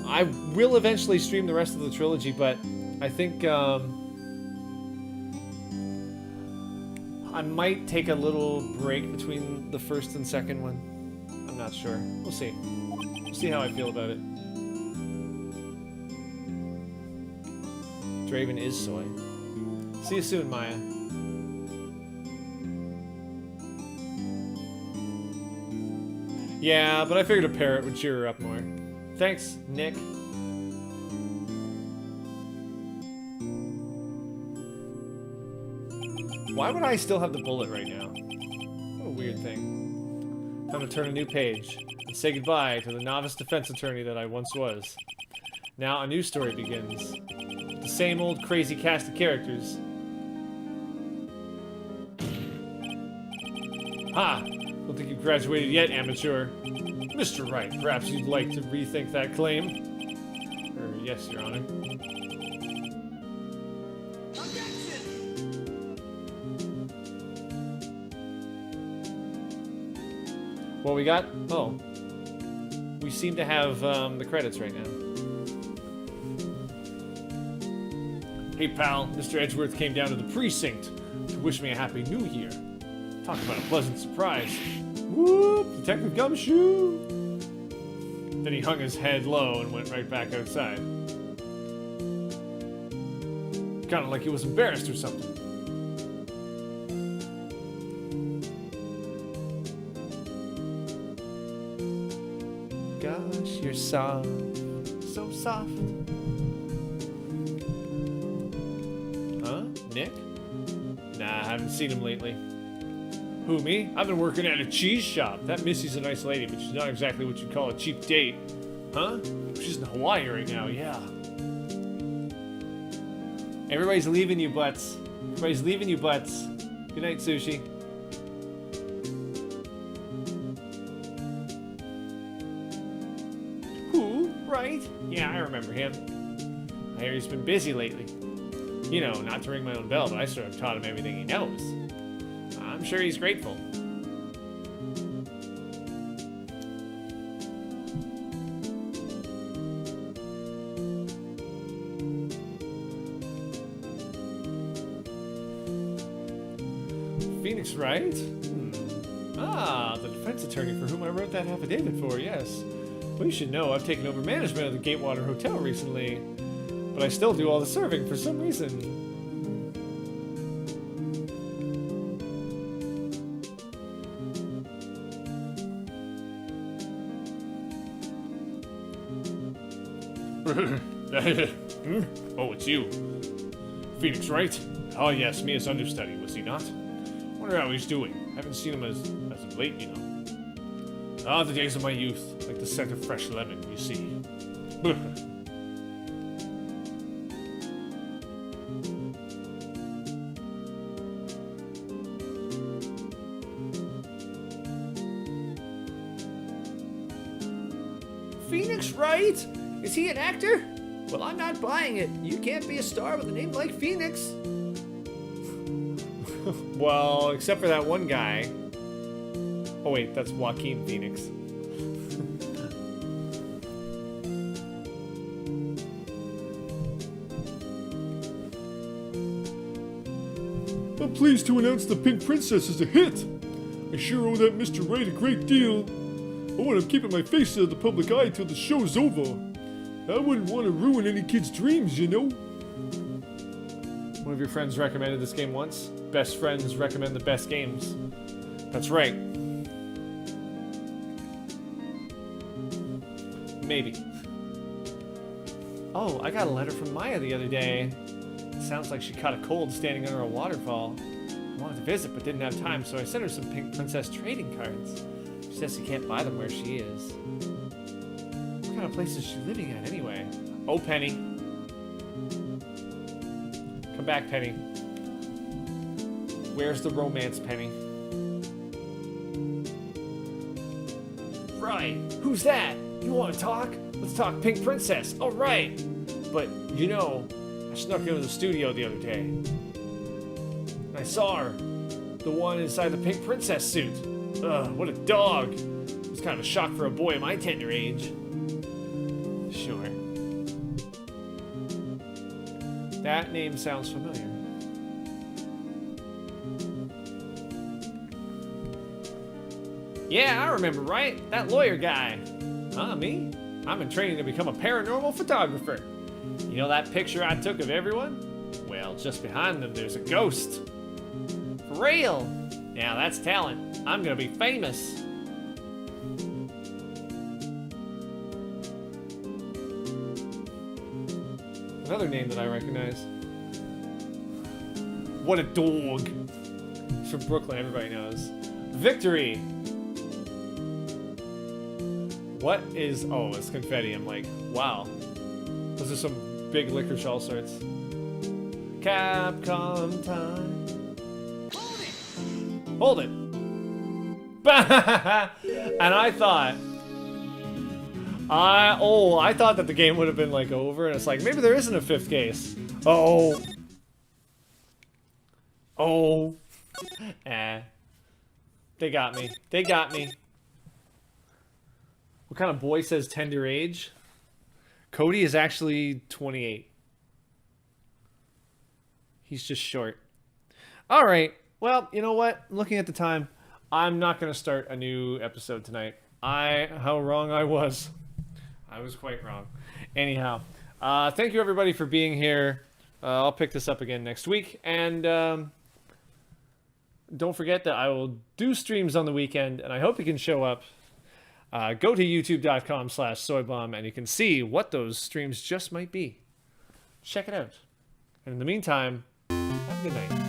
A: I will eventually stream the rest of the trilogy, but I think, I might take a little break between the first and second one. I'm not sure. We'll see. We'll see how I feel about it. Draven is soy. See you soon, Maya. Yeah, but I figured a parrot would cheer her up more. Thanks, Nick. Why would I still have the bullet right now? What a weird thing. Time to turn a new page and say goodbye to the novice defense attorney that I once was. Now a new story begins. The same old crazy cast of characters. Ha! Don't think you've graduated yet, amateur. Mr. Wright, perhaps you'd like to rethink that claim? Yes, Your Honor.
B: Objection!
A: What we got? Oh. We seem to have the credits right now. Hey pal, Mr. Edgeworth came down to the precinct to wish me a happy new year. Talk about a pleasant surprise. Whoop! Detective Gumshoe! Then he hung his head low and went right back outside. Kinda like he was embarrassed or something. Gosh, you're soft. So soft. Huh? Nick? Nah, I haven't seen him lately. Who, me? I've been working at a cheese shop. That Missy's a nice lady, but she's not exactly what you'd call a cheap date. Huh? She's in Hawaii right now, yeah. Everybody's leaving you, butts. Everybody's leaving you, butts. Good night, Sushi. Who? Wright? Yeah, I remember him. I hear he's been busy lately. You know, not to ring my own bell, but I sort of taught him everything he knows. I'm sure he's grateful. Phoenix, right? Ah, the defense attorney for whom I wrote that affidavit for, yes. Well, you should know I've taken over management of the Gatewater Hotel recently, but I still do all the serving for some reason. Oh, it's you. Phoenix, right? Oh, yes, me as understudy, was he not? Wonder how he's doing. Haven't seen him as of late, you know. Ah, the days of my youth, like the scent of fresh lemon, you see.
C: Phoenix Wright? Is he an actor? Well, I'm not buying it. You can't be a star with a name like Phoenix.
A: Well, except for that one guy. Oh wait, that's Joaquin Phoenix. I'm pleased to announce The Pink Princess is a hit. I sure owe that Mr. Wright a great deal. I want to keep my face out of the public eye till the show's over. I wouldn't want to ruin any kid's dreams, you know. One of your friends recommended this game once. Best friends recommend the best games. That's right. Maybe. Oh, I got a letter from Maya the other day. It sounds like she caught a cold standing under a waterfall. I wanted to visit but didn't have time, so I sent her some Pink Princess trading cards. She says you can't buy them where she is. What kind of place is she living at anyway? Oh, Penny. Come back, Penny. Where's the romance, Penny?
C: Right. Who's that? You want to talk? Let's talk Pink Princess. All right.
A: But, you know, I snuck into the studio the other day. And I saw her. The one inside the Pink Princess suit. Ugh, what a dog. It was kind of a shock for a boy at my tender age. Sure. That name sounds familiar. Yeah, I remember, right? That lawyer guy. Huh, me? I'm in training to become a paranormal photographer. You know that picture I took of everyone? Well, just behind them there's a ghost. For real? Now that's talent. I'm gonna be famous. Another name that I recognize. What a dog. It's from Brooklyn, everybody knows. Victory! What is... Oh, it's confetti. I'm like, wow. Those are some big licorice all sorts. Capcom time.
B: Hold it!
A: Hold it! And I thought, I thought that the game would have been like over, and it's like maybe there isn't a fifth case. Oh, they got me. They got me. What kind of boy says tender age? Cody is actually 28. He's just short. All right. Well, you know what? Looking at the time, I'm not going to start a new episode tonight. How wrong I was. I was quite wrong. Anyhow, thank you everybody for being here. I'll pick this up again next week. And don't forget that I will do streams on the weekend, and I hope you can show up. Go to youtube.com/SoyBomb, and you can see what those streams just might be. Check it out. And in the meantime, have a good night.